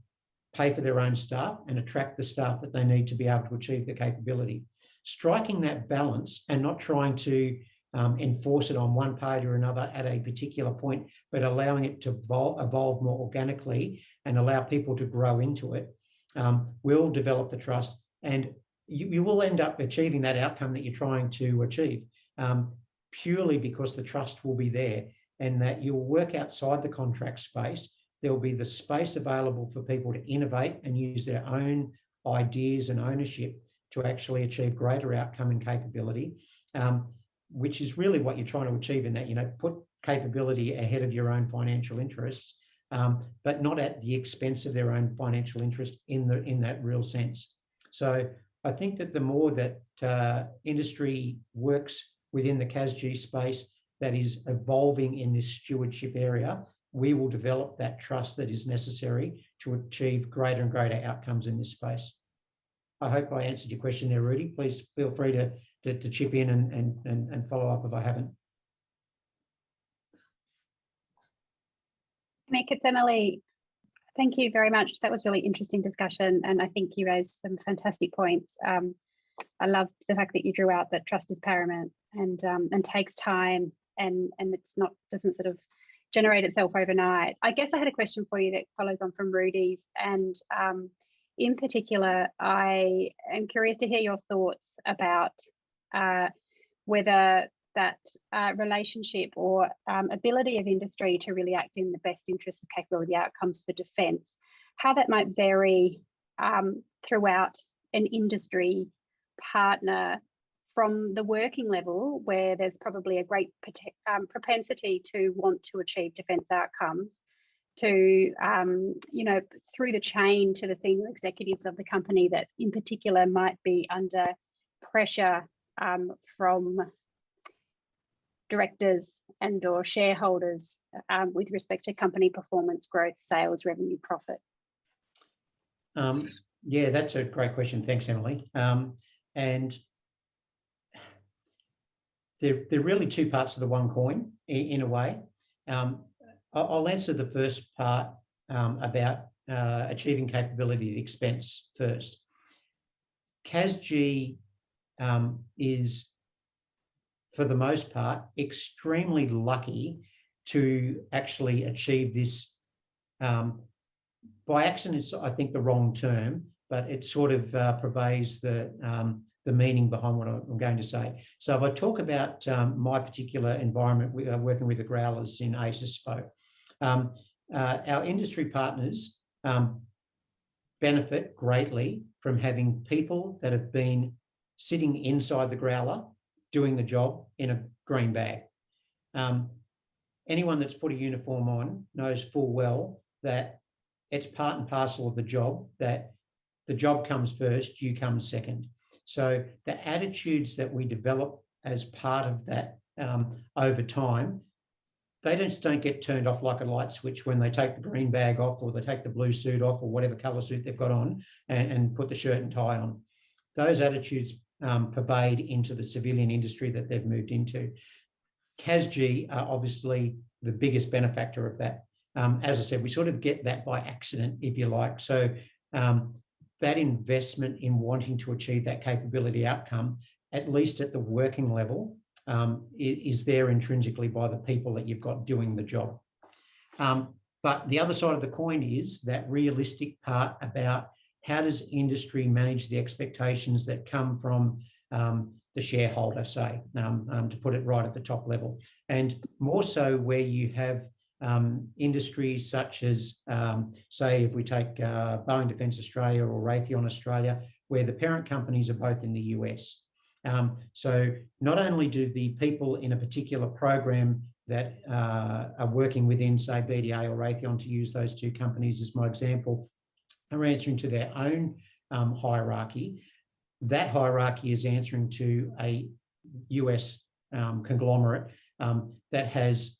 pay for their own staff and attract the staff that they need to be able to achieve the capability. Striking that balance and not trying to enforce it on one party or another at a particular point, but allowing it to evolve more organically and allow people to grow into it, will develop the trust, and you will end up achieving that outcome that you're trying to achieve, purely because the trust will be there, and that you'll work outside the contract space. There will be the space available for people to innovate and use their own ideas and ownership to actually achieve greater outcome and capability. which is really what you're trying to achieve in that, put capability ahead of your own financial interests, but not at the expense of their own financial interest in that real sense. So I think that the more that industry works within the CASG space that is evolving in this stewardship area, we will develop that trust that is necessary to achieve greater and greater outcomes in this space. I hope I answered your question there, Rudy. Please feel free to chip in and follow up if I haven't. Nick, it's Emily. Thank you very much. That was really interesting discussion, and I think you raised some fantastic points. I love the fact that you drew out that trust is paramount and takes time, and doesn't sort of generate itself overnight. I guess I had a question for you that follows on from Rudy's, and in particular, I am curious to hear your thoughts about whether that relationship or ability of industry to really act in the best interest of capability outcomes for defence, how that might vary throughout an industry partner, from the working level, where there's probably a great propensity to want to achieve defence outcomes, to through the chain to the senior executives of the company that in particular might be under pressure from directors and or shareholders with respect to company performance, growth, sales, revenue, profit? Yeah, that's a great question. Thanks, Emily. And they're really two parts of the one coin in a way. I'll answer the first part about achieving capability at expense first. CASG is, for the most part, extremely lucky to actually achieve this. By accident is, I think, the wrong term, but it sort of pervades the meaning behind what I'm going to say. So if I talk about my particular environment, we are working with the growlers in ACES spoke. Our industry partners benefit greatly from having people that have been sitting inside the growler doing the job in a green bag. Anyone that's put a uniform on knows full well that it's part and parcel of the job, that the job comes first, you come second. So the attitudes that we develop as part of that over time, they just don't get turned off like a light switch when they take the green bag off, or they take the blue suit off, or whatever colour suit they've got on, and put the shirt and tie on. Those attitudes pervade into the civilian industry that they've moved into. CASG are obviously the biggest benefactor of that. As I said, we sort of get that by accident, if you like. So that investment in wanting to achieve that capability outcome, at least at the working level, is there intrinsically by the people that you've got doing the job. But the other side of the coin is that realistic part about how does industry manage the expectations that come from the shareholder, say, to put it right at the top level. And more so where you have industries such as, say, if we take Boeing Defence Australia or Raytheon Australia, where the parent companies are both in the US. So not only do the people in a particular program that are working within, say, BDA or Raytheon, to use those two companies as my example, are answering to their own hierarchy. That hierarchy is answering to a US conglomerate that has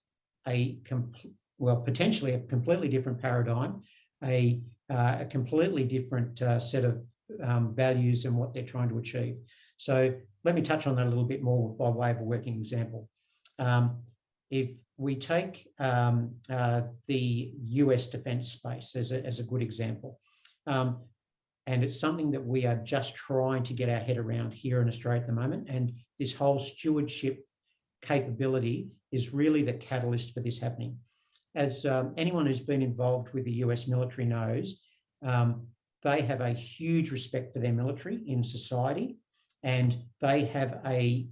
potentially a completely different paradigm, a completely different set of values and what they're trying to achieve. So let me touch on that a little bit more by way of a working example. If we take the US defence space as a good example, and it's something that we are just trying to get our head around here in Australia at the moment, and this whole stewardship capability is really the catalyst for this happening. As anyone who's been involved with the US military knows, they have a huge respect for their military in society, and they have a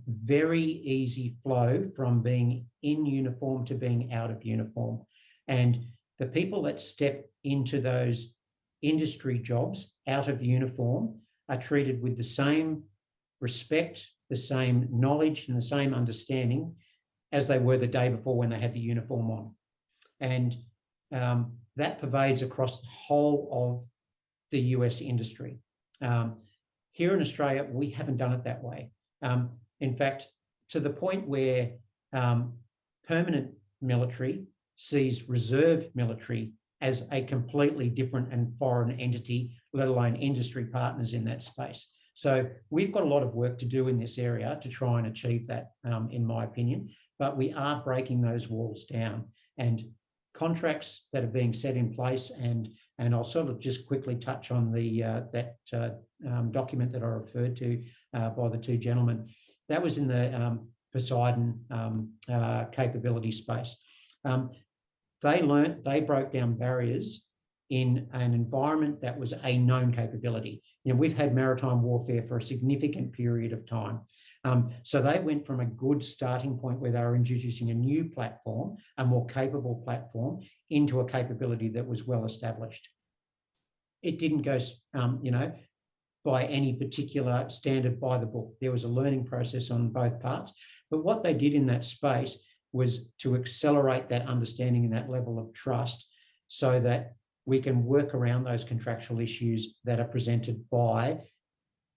very easy flow from being in uniform to being out of uniform. And the people that step into those industry jobs out of uniform are treated with the same respect, the same knowledge and the same understanding as they were the day before when they had the uniform on. And that pervades across the whole of the US industry. Here in Australia, we haven't done it that way. In fact, to the point where permanent military sees reserve military as a completely different and foreign entity, let alone industry partners in that space. So we've got a lot of work to do in this area to try and achieve that, in my opinion, but we are breaking those walls down, and contracts that are being set in place, and I'll sort of just quickly touch on the document that I referred to by the two gentlemen. That was in the Poseidon capability space. They broke down barriers in an environment that was a known capability. You know, we've had maritime warfare for a significant period of time. So they went from a good starting point where they were introducing a new platform, a more capable platform, into a capability that was well established. It didn't go, you know, by any particular standard by the book. There was a learning process on both parts. But what they did in that space was to accelerate that understanding and that level of trust so that we can work around those contractual issues that are presented by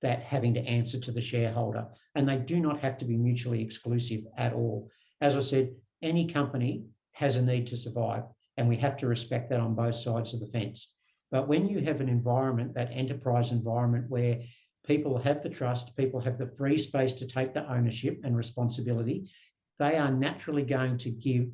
that having to answer to the shareholder. And they do not have to be mutually exclusive at all. As I said, any company has a need to survive, and we have to respect that on both sides of the fence. But when you have an environment, that enterprise environment where people have the trust, people have the free space to take the ownership and responsibility, they are naturally going to give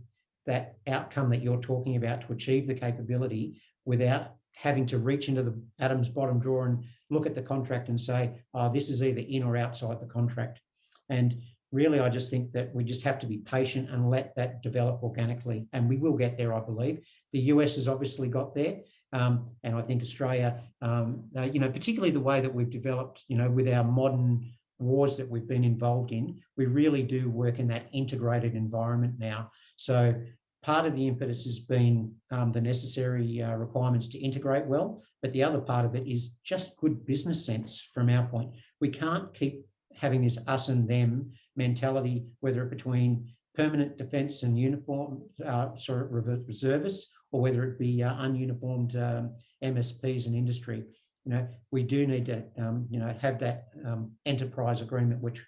that outcome that you're talking about to achieve the capability without having to reach into the Adam's bottom drawer and look at the contract and say, oh, this is either in or outside the contract. And really, I just think that we just have to be patient and let that develop organically. And we will get there, I believe. The US has obviously got there. And I think Australia, you know, particularly the way that we've developed, you know, with our modern wars that we've been involved in, we really do work in that integrated environment now. So part of the impetus has been the necessary requirements to integrate well, but the other part of it is just good business sense from our point. We can't keep having this us and them mentality, whether it between permanent defence and uniform, reservists, or whether it be ununiformed MSPs and industry. You know, we do need to, you know, have that enterprise agreement, which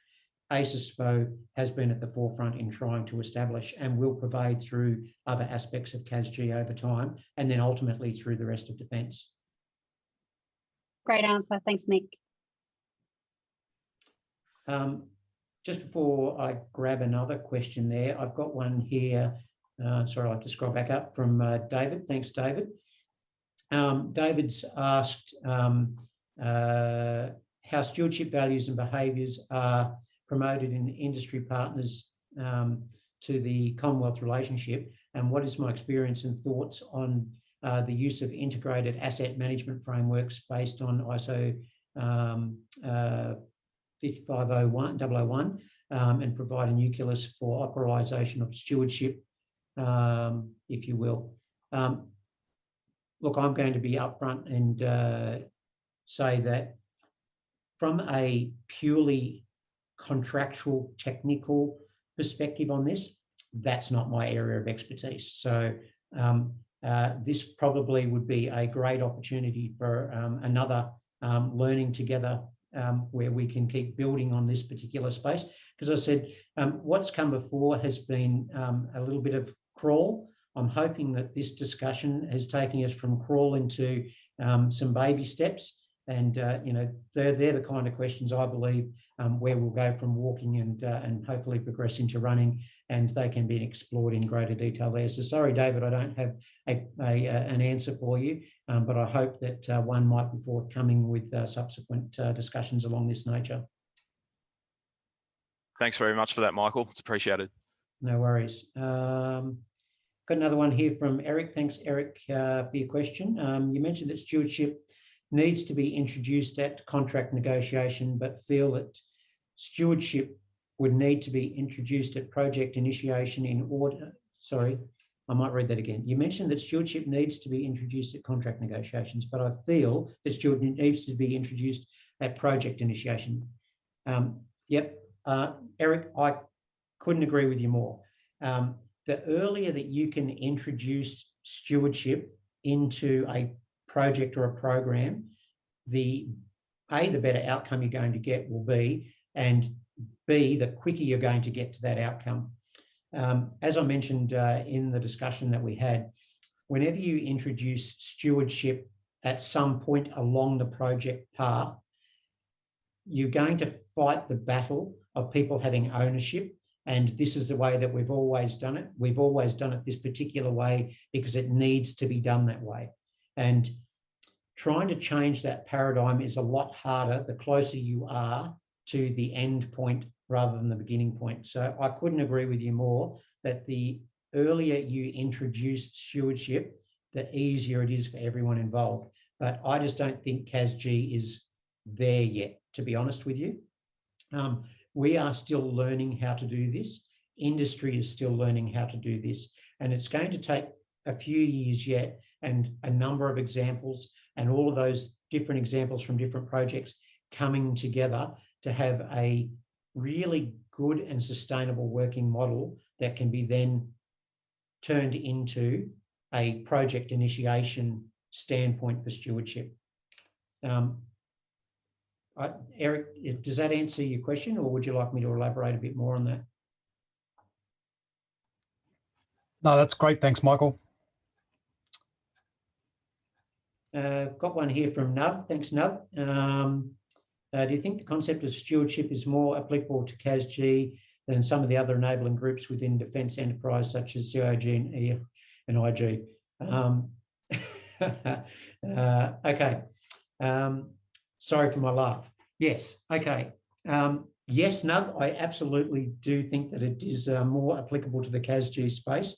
ASISPO has been at the forefront in trying to establish and will pervade through other aspects of CASG over time, and then ultimately through the rest of defence. Great answer. Thanks, Mick. Just before I grab another question there, I've got one here. Sorry, I'll have to scroll back up from David. Thanks, David. David's asked how stewardship values and behaviours are promoted in industry partners to the Commonwealth relationship, and what is my experience and thoughts on the use of integrated asset management frameworks based on ISO 55001 and provide a nucleus for authorisation of stewardship, if you will. Look, I'm going to be upfront and say that from a purely contractual, technical perspective on this, that's not my area of expertise. So this probably would be a great opportunity for another learning together where we can keep building on this particular space. Because I said, what's come before has been a little bit of crawl. I'm hoping that this discussion is taking us from crawl into some baby steps. And, you know, they're the kind of questions I believe where we'll go from walking and hopefully progress into running, and they can be explored in greater detail there. So sorry, David, I don't have an answer for you, but I hope that one might be forthcoming with subsequent discussions along this nature. Thanks very much for that, Michael. It's appreciated. No worries. Got another one here from Eric. Thanks, Eric, for your question. You mentioned that stewardship needs to be introduced at contract negotiation, but feel that stewardship would need to be introduced at project initiation in order. Sorry, I might read that again. You mentioned that stewardship needs to be introduced at contract negotiations, but I feel that stewardship needs to be introduced at project initiation. Yep, Eric, I couldn't agree with you more. The earlier that you can introduce stewardship into a project or a program, the better outcome you're going to get will be, and B, the quicker you're going to get to that outcome. As I mentioned in the discussion that we had, whenever you introduce stewardship at some point along the project path, you're going to fight the battle of people having ownership. And this is the way that we've always done it. We've always done it this particular way because it needs to be done that way. And trying to change that paradigm is a lot harder the closer you are to the end point rather than the beginning point. So I couldn't agree with you more that the earlier you introduce stewardship, the easier it is for everyone involved. But I just don't think CASG is there yet, to be honest with you. We are still learning how to do this. Industry is still learning how to do this. And it's going to take a few years yet and a number of examples and all of those different examples from different projects coming together to have a really good and sustainable working model that can be then turned into a project initiation standpoint for stewardship. Eric, does that answer your question, or would you like me to elaborate a bit more on that? No, that's great. Thanks, Michael. Got one here from Nub. Thanks, Nub. Do you think the concept of stewardship is more applicable to CASG than some of the other enabling groups within defence enterprise, such as CASG and IG? Okay. Sorry for my laugh. Yes. Okay. Yes, Nub, I absolutely do think that it is more applicable to the CASG space.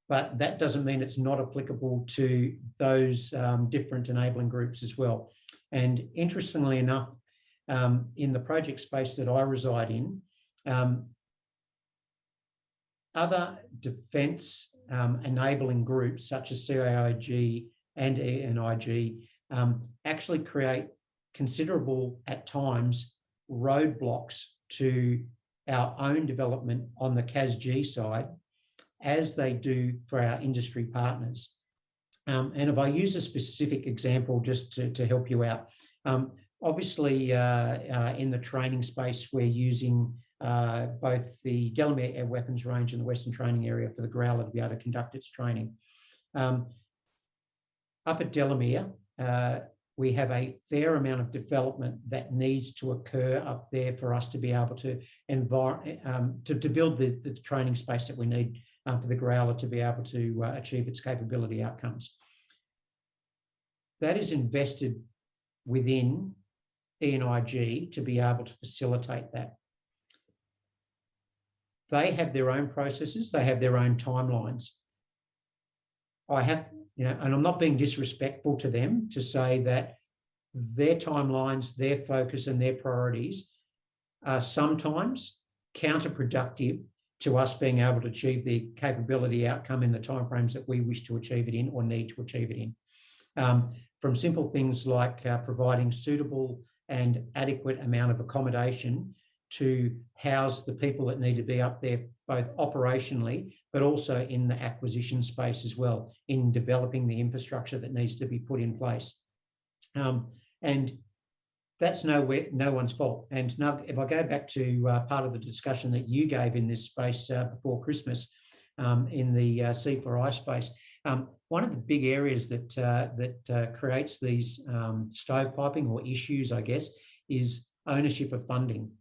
But that doesn't mean it's not applicable to those different enabling groups as well. And interestingly enough, in the project space that I reside in, other defence enabling groups such as CAIG and ENIG actually create considerable, at times, roadblocks to our own development on the CASG side, as they do for our industry partners. And if I use a specific example just to help you out, obviously in the training space, we're using both the Delamere Air Weapons Range and the Western Training Area for the Growler to be able to conduct its training. Up at Delamere, we have a fair amount of development that needs to occur up there for us to be able to build the training space that we need for the Growler to be able to achieve its capability outcomes. That is invested within ENIG to be able to facilitate that. They have their own processes, they have their own timelines. And I'm not being disrespectful to them to say that their timelines, their focus and their priorities are sometimes counterproductive to us being able to achieve the capability outcome in the timeframes that we wish to achieve it in or need to achieve it in. From simple things like providing suitable and adequate amount of accommodation to house the people that need to be up there, both operationally, but also in the acquisition space as well, in developing the infrastructure that needs to be put in place. And that's no one's fault. And now, if I go back to part of the discussion that you gave in this space before Christmas, in the C4I space, one of the big areas that creates these stovepiping or issues, I guess, is ownership of funding.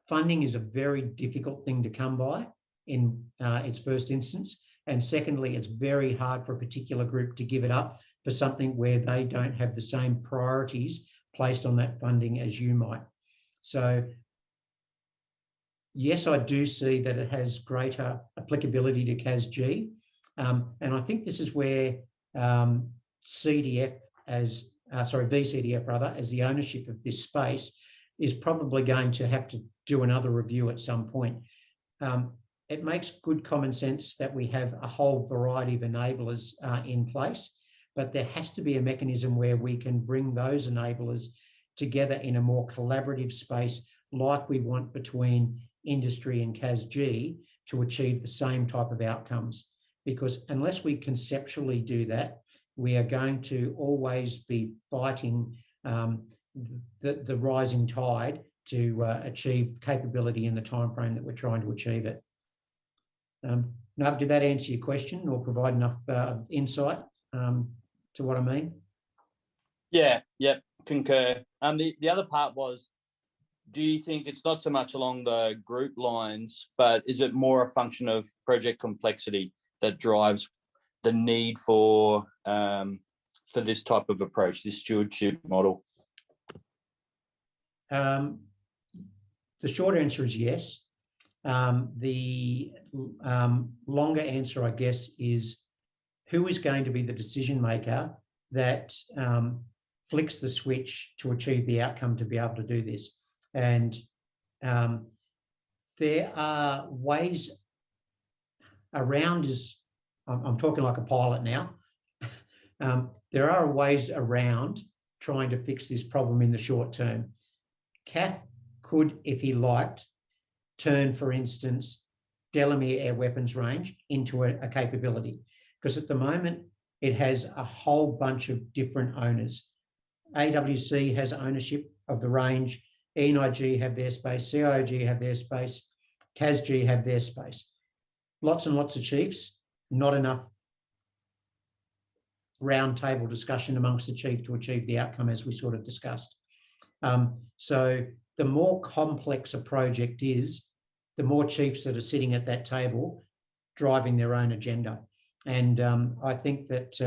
Funding is a very difficult thing to come by in its first instance. And secondly, it's very hard for a particular group to give it up for something where they don't have the same priorities placed on that funding as you might. So yes, I do see that it has greater applicability to CASG. And I think this is where VCDF as the ownership of this space is probably going to have to do another review at some point. It makes good common sense that we have a whole variety of enablers in place, but there has to be a mechanism where we can bring those enablers together in a more collaborative space like we want between industry and CASG to achieve the same type of outcomes. Because unless we conceptually do that, we are going to always be fighting the rising tide to achieve capability in the timeframe that we're trying to achieve it. Now, did that answer your question or provide enough insight to what I mean? Yeah, concur. The other part was, do you think it's not so much along the group lines, but is it more a function of project complexity that drives the need for this type of approach, this stewardship model? The short answer is yes. The longer answer, I guess, is who is going to be the decision maker that flicks the switch to achieve the outcome to be able to do this. And there are ways around, I'm talking like a pilot now, there are ways around trying to fix this problem in the short term. CAF could, if he liked, turn, for instance, Delamere Air Weapons Range into a capability, because at the moment it has a whole bunch of different owners. AWC has ownership of the range, ENIG have their space, CIOG have their space, CASG have their space. Lots and lots of chiefs, not enough round table discussion amongst the chief to achieve the outcome as we sort of discussed. So the more complex a project is, the more chiefs that are sitting at that table driving their own agenda. And I think that,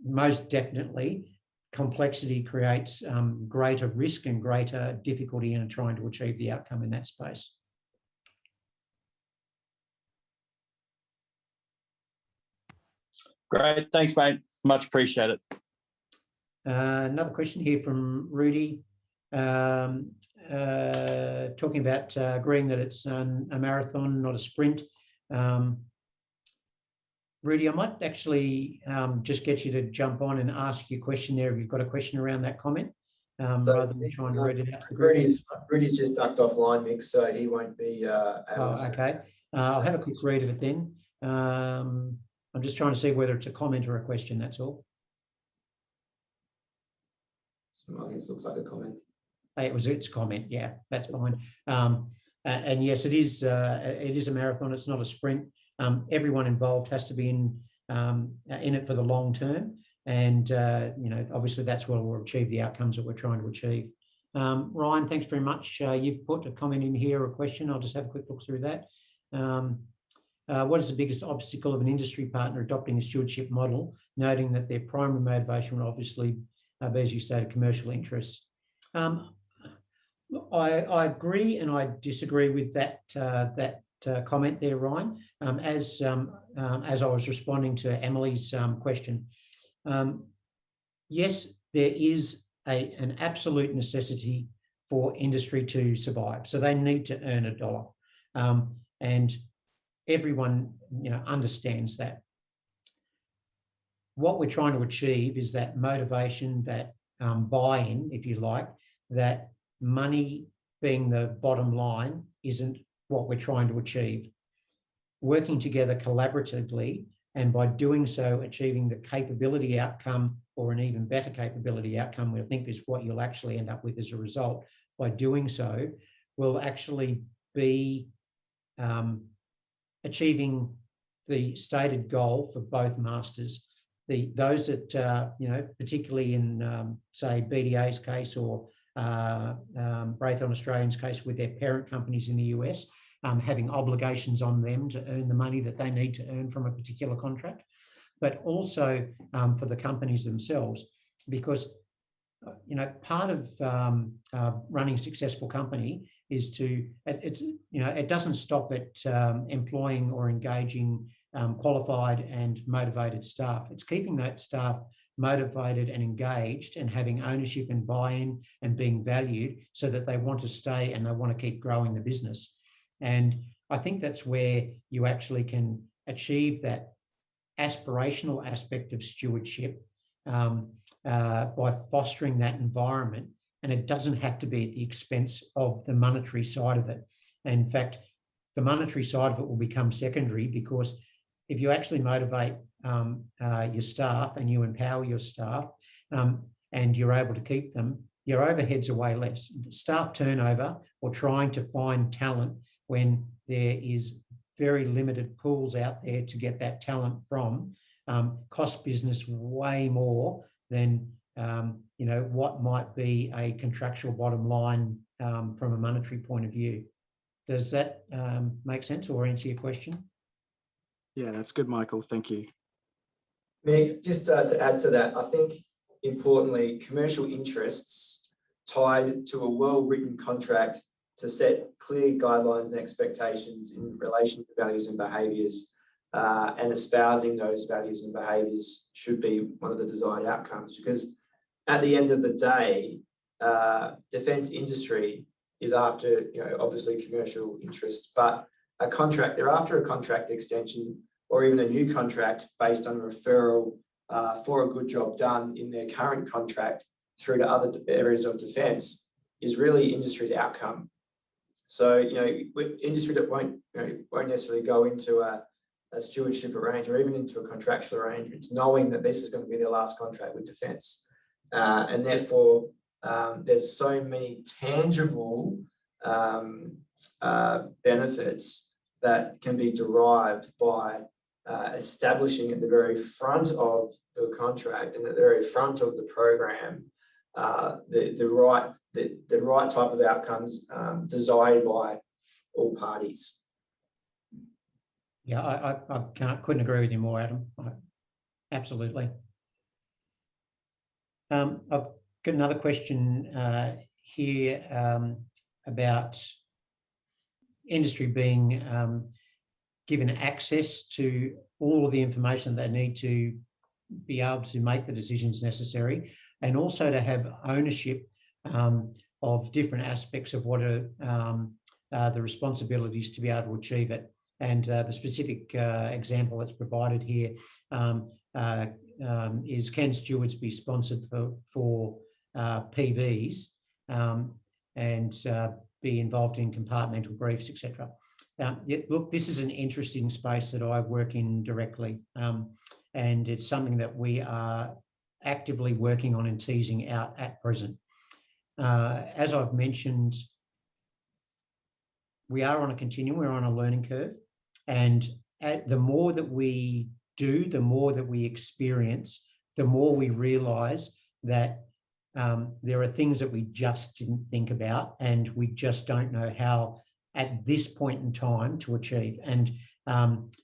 most definitely complexity creates greater risk and greater difficulty in trying to achieve the outcome in that space. Great, thanks, mate. Much appreciated. Another question here from Rudy, talking about agreeing that it's a marathon, not a sprint. Rudy, I might actually just get you to jump on and ask your question there if you've got a question around that comment, rather than trying to read it out. Rudy's just ducked offline, Mick, so he won't be able to. Okay. I'll have a quick read of it then. I'm just trying to see whether it's a comment or a question, that's all. I think it looks like a comment. It's a comment, yeah, that's fine. And yes, it is a marathon, it's not a sprint. Everyone involved has to be in it for the long term, and obviously that's what will achieve the outcomes that we're trying to achieve. Ryan, thanks very much. You've put a comment in here, a question. I'll just have a quick look through that. What is the biggest obstacle of an industry partner adopting a stewardship model, noting that their primary motivation will obviously be, as you stated, commercial interests? I agree and I disagree with that comment there, Ryan. As I was responding to Emily's question, yes, there is an absolute necessity for industry to survive. So they need to earn a dollar, and everyone understands that. What we're trying to achieve is that motivation, that buy-in, if you like, that money being the bottom line isn't what we're trying to achieve. Working together collaboratively, and by doing so, achieving the capability outcome or an even better capability outcome, I think is what you'll actually end up with as a result. By doing so, will actually be achieving the stated goal for both masters. Those that, particularly in, say, BDA's case or Braithon Australian's case with their parent companies in the US, having obligations on them to earn the money that they need to earn from a particular contract, but also for the companies themselves, because part of running a successful company is it doesn't stop at employing or engaging qualified and motivated staff. It's keeping that staff motivated and engaged and having ownership and buy-in and being valued so that they want to stay and they want to keep growing the business. And I think that's where you actually can achieve that aspirational aspect of stewardship by fostering that environment. And it doesn't have to be at the expense of the monetary side of it. And in fact, the monetary side of it will become secondary, because if you actually motivate your staff and you empower your staff and you're able to keep them, your overheads are way less. Staff turnover or trying to find talent when there is very limited pools out there to get that talent from costs business way more than what might be a contractual bottom line from a monetary point of view. Does that make sense or answer your question? Yeah, that's good, Michael. Thank you. Meg, just to add to that, I think importantly, commercial interests tied to a well-written contract to set clear guidelines and expectations in relation to values and behaviours, and espousing those values and behaviours should be one of the desired outcomes. Because at the end of the day, defence industry is after, obviously commercial interests, but a contract, they're after a contract extension or even a new contract based on a referral for a good job done in their current contract through to other areas of defence is really industry's outcome. So, industry that won't necessarily go into a stewardship arrangement or even into a contractual arrangement, knowing that this is going to be their last contract with defence. And therefore, there's so many tangible benefits that can be derived by establishing at the very front of the contract and at the very front of the program the right type of outcomes desired by all parties. Yeah, I couldn't agree with you more, Adam. Absolutely. I've got another question here about industry being given access to all of the information they need to be able to make the decisions necessary, and also to have ownership of different aspects of what are the responsibilities to be able to achieve it. And the specific example that's provided here is, can stewards be sponsored for PVs and be involved in compartmental briefs, etc. Look, this is an interesting space that I work in directly, and it's something that we are actively working on and teasing out at present. As I've mentioned, we are on a continuum, we're on a learning curve, and the more that we do, the more that we experience, the more we realise that there are things that we just didn't think about and we just don't know how at this point in time to achieve. And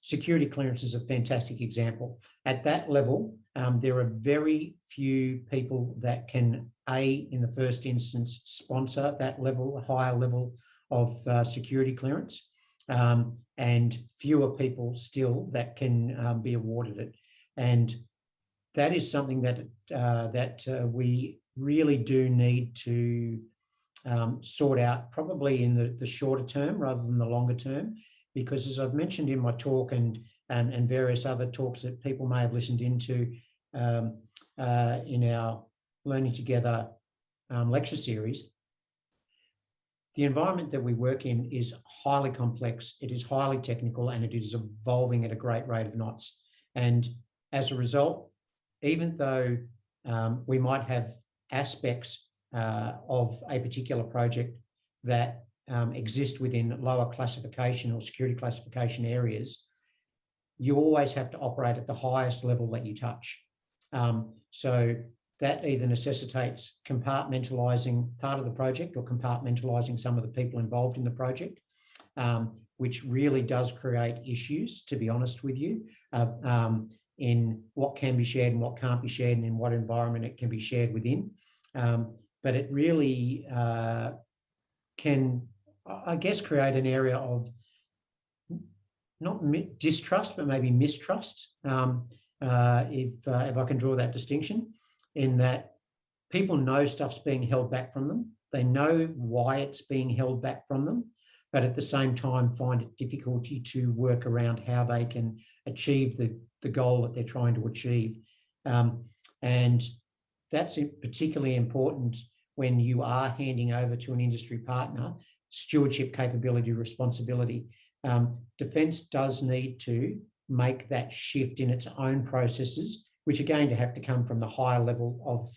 security clearance is a fantastic example. At that level, there are very few people that can, in the first instance, sponsor that level, higher level of security clearance, and fewer people still that can be awarded it. And that is something that we really do need to sort out, probably in the shorter term rather than the longer term, because as I've mentioned in my talk and various other talks that people may have listened into in our Learning Together lecture series, the environment that we work in is highly complex, it is highly technical, and it is evolving at a great rate of knots. And as a result, even though we might have aspects of a particular project that exist within lower classification or security classification areas, you always have to operate at the highest level that you touch. So that either necessitates compartmentalising part of the project or compartmentalising some of the people involved in the project, which really does create issues, to be honest with you, in what can be shared and what can't be shared and in what environment it can be shared within. But it really can, I guess, create an area of not distrust, but maybe mistrust, if I can draw that distinction, in that people know stuff's being held back from them. They know why it's being held back from them, but at the same time find it difficulty to work around how they can achieve the goal that they're trying to achieve. And that's particularly important when you are handing over to an industry partner stewardship capability, responsibility. Defence does need to make that shift in its own processes, which are going to have to come from the higher level of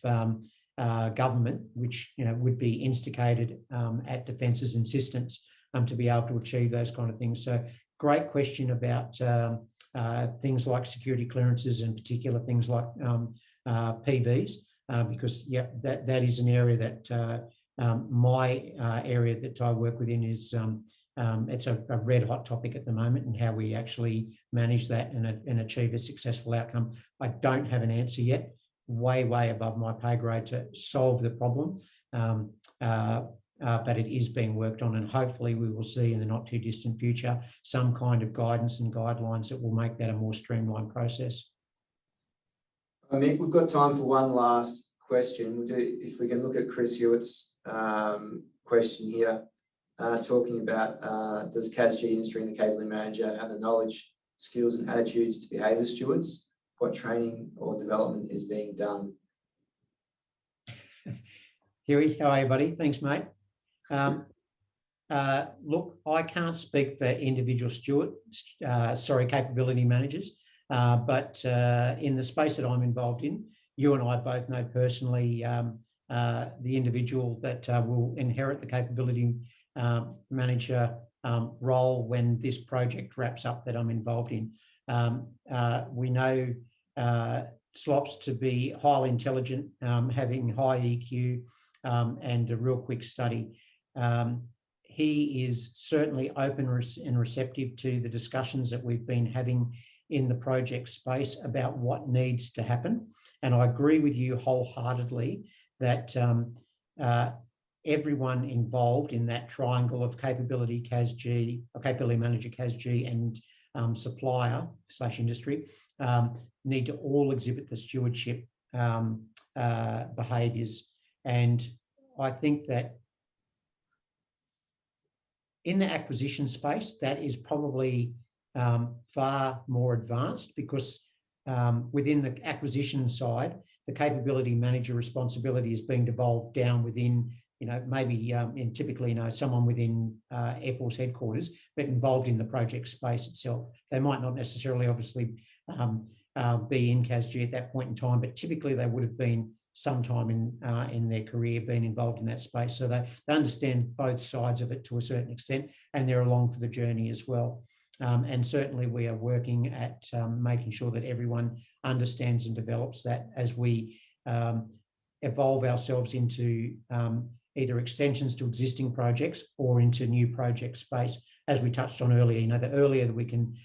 government, which would be instigated at Defence's insistence to be able to achieve those kind of things. So, great question about things like security clearances, and particular things like PVs, because that is an area that my area that I work within is it's a red hot topic at the moment, and how we actually manage that and achieve a successful outcome. I don't have an answer yet, way above my pay grade to solve the problem, but it is being worked on, and hopefully we will see in the not too distant future some kind of guidance and guidelines that will make that a more streamlined process. I mean, we've got time for one last question. We'll do, if we can look at Chris Hewitt's question here, talking about does CASG industry and the capability manager have the knowledge, skills and attitudes to behave as stewards? What training or development is being done? Huey, how are you, buddy? Thanks, mate. Look, I can't speak for individual capability managers, but in the space that I'm involved in, you and I both know personally the individual that will inherit the capability manager role when this project wraps up that I'm involved in. We know Slops to be highly intelligent, having high EQ and a real quick study. He is certainly open and receptive to the discussions that we've been having in the project space about what needs to happen. And I agree with you wholeheartedly that everyone involved in that triangle of capability CASG, or capability manager CASG, and supplier / industry need to all exhibit the stewardship behaviours. And I think that in the acquisition space, that is probably far more advanced, because within the acquisition side, the capability manager responsibility is being devolved down within, maybe typically, someone within Air Force headquarters, but involved in the project space itself. They might not necessarily, obviously, be in CASG at that point in time, but typically they would have been sometime in their career being involved in that space. So they understand both sides of it to a certain extent, and they're along for the journey as well. And certainly we are working at making sure that everyone understands and develops that as we evolve ourselves into either extensions to existing projects or into new project space. As we touched on earlier, the earlier that we can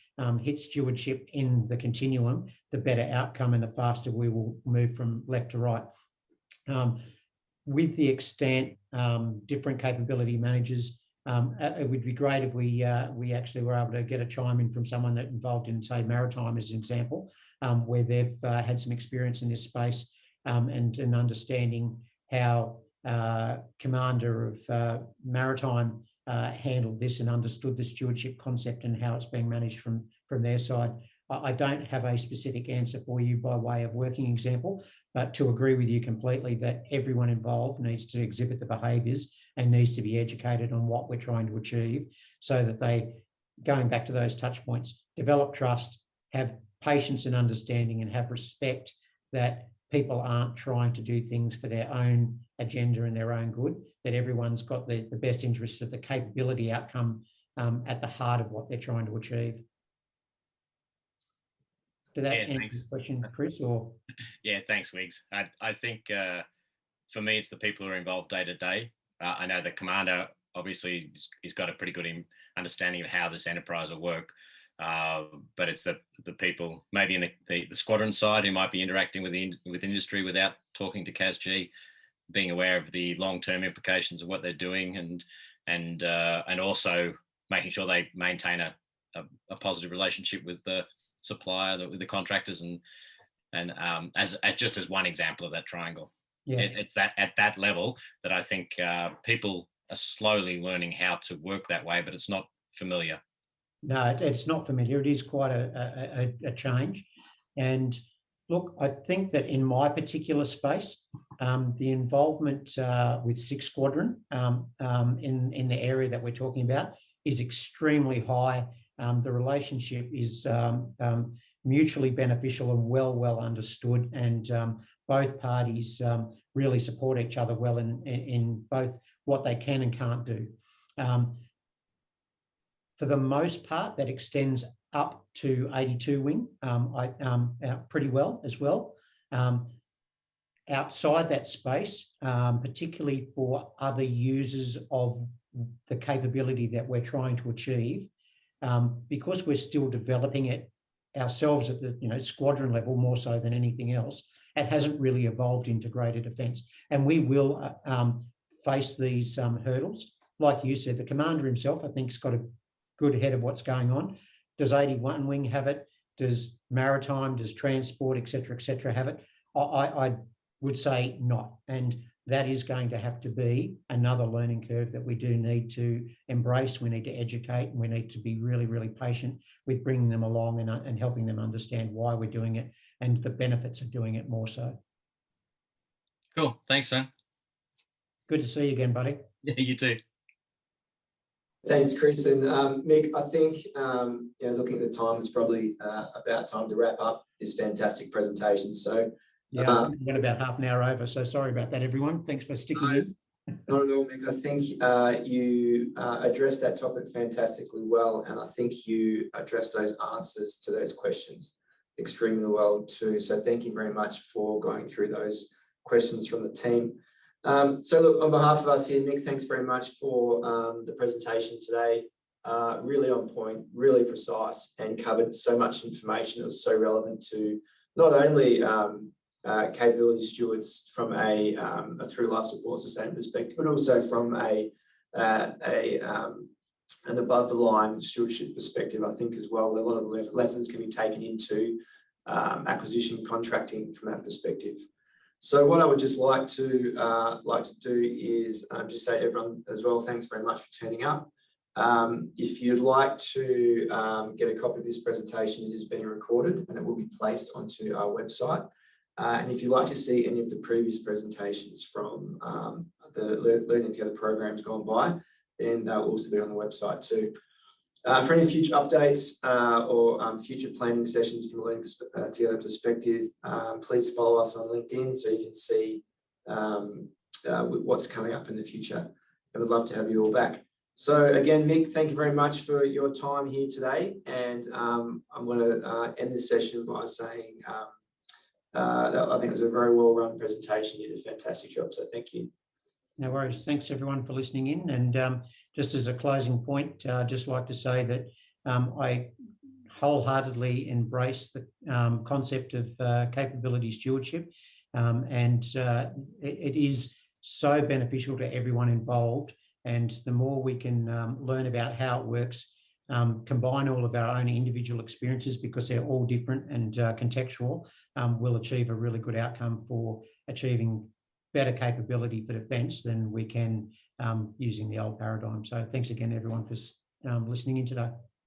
hit stewardship in the continuum, the better outcome and the faster we will move from left to right. With the extent different capability managers, it would be great if we actually were able to get a chime in from someone that involved in, say, maritime as an example, where they've had some experience in this space and an understanding how commander of maritime handled this and understood the stewardship concept and how it's being managed from their side. I don't have a specific answer for you by way of working example, but to agree with you completely that everyone involved needs to exhibit the behaviours and needs to be educated on what we're trying to achieve, so that they, going back to those touch points, develop trust, have patience and understanding, and have respect that people aren't trying to do things for their own agenda and their own good, that everyone's got the best interest of the capability outcome at the heart of what they're trying to achieve. Did that answer the question, Chris? Or yeah, thanks, Wiggs. I think for me, it's the people who are involved day to day. I know the commander obviously he's got a pretty good understanding of how this enterprise will work, but it's the people maybe in the squadron side who might be interacting with industry without talking to CASG, being aware of the long-term implications of what they're doing, and also making sure they maintain a positive relationship with the supplier, with the contractors, and as just as one example of that triangle. Yeah. It's that at that level that I think people are slowly learning how to work that way, but it's not familiar. No, it's not familiar. It is quite a change, and Look, I think that in my particular space, the involvement with 6th Squadron in the area that we're talking about is extremely high. The relationship is mutually beneficial and well understood, and both parties really support each other well in both what they can and can't do. For the most part, that extends up to 82 wing pretty well as well. Outside that space, particularly for other users of the capability that we're trying to achieve, because we're still developing it ourselves at the squadron level more so than anything else, it hasn't really evolved into greater defence. And we will face these hurdles. Like you said, the commander himself, I think, has got a good head of what's going on. Does 81 wing have it? Does maritime, does transport, et cetera, have it? I would say not. And that is going to have to be another learning curve that we do need to embrace. We need to educate, and we need to be really patient with bringing them along and helping them understand why we're doing it and the benefits of doing it more so. Cool. Thanks, man. Good to see you again, buddy. Yeah, you too. Thanks, Chris. And Mick, I think, looking at the time, it's probably about time to wrap up this fantastic presentation. So yeah, I think we went about half an hour over. So sorry about that, everyone. Thanks for sticking in. Not at all, Mick. I think you addressed that topic fantastically well, and I think you addressed those answers to those questions extremely well too. So thank you very much for going through those questions from the team. So look, on behalf of us here, Mick, thanks very much for the presentation today. Really on point, really precise, and covered so much information that was so relevant to not only capability stewards from a through life support sustainment perspective, but also from an above the line stewardship perspective, I think as well. A lot of lessons can be taken into acquisition contracting from that perspective. So what I would just like to do is just say to everyone as well, thanks very much for turning up. If you'd like to get a copy of this presentation, it is being recorded and it will be placed onto our website. And if you'd like to see any of the previous presentations from the Learning Together programs gone by, then they'll also be on the website too. For any future updates or future planning sessions from a Learning Together perspective, please follow us on LinkedIn so you can see what's coming up in the future. And we'd love to have you all back. So again, Mick, thank you very much for your time here today. And I'm going to end this session by saying that I think it was a very well-run presentation. You did a fantastic job, so thank you. No worries. Thanks everyone for listening in. And just as a closing point, I'd just like to say that I wholeheartedly embrace the concept of capability stewardship, and it is so beneficial to everyone involved. And the more we can learn about how it works, combine all of our own individual experiences, because they're all different and contextual, we'll achieve a really good outcome for achieving better capability for defence than we can using the old paradigm. So thanks again, everyone, for listening in today.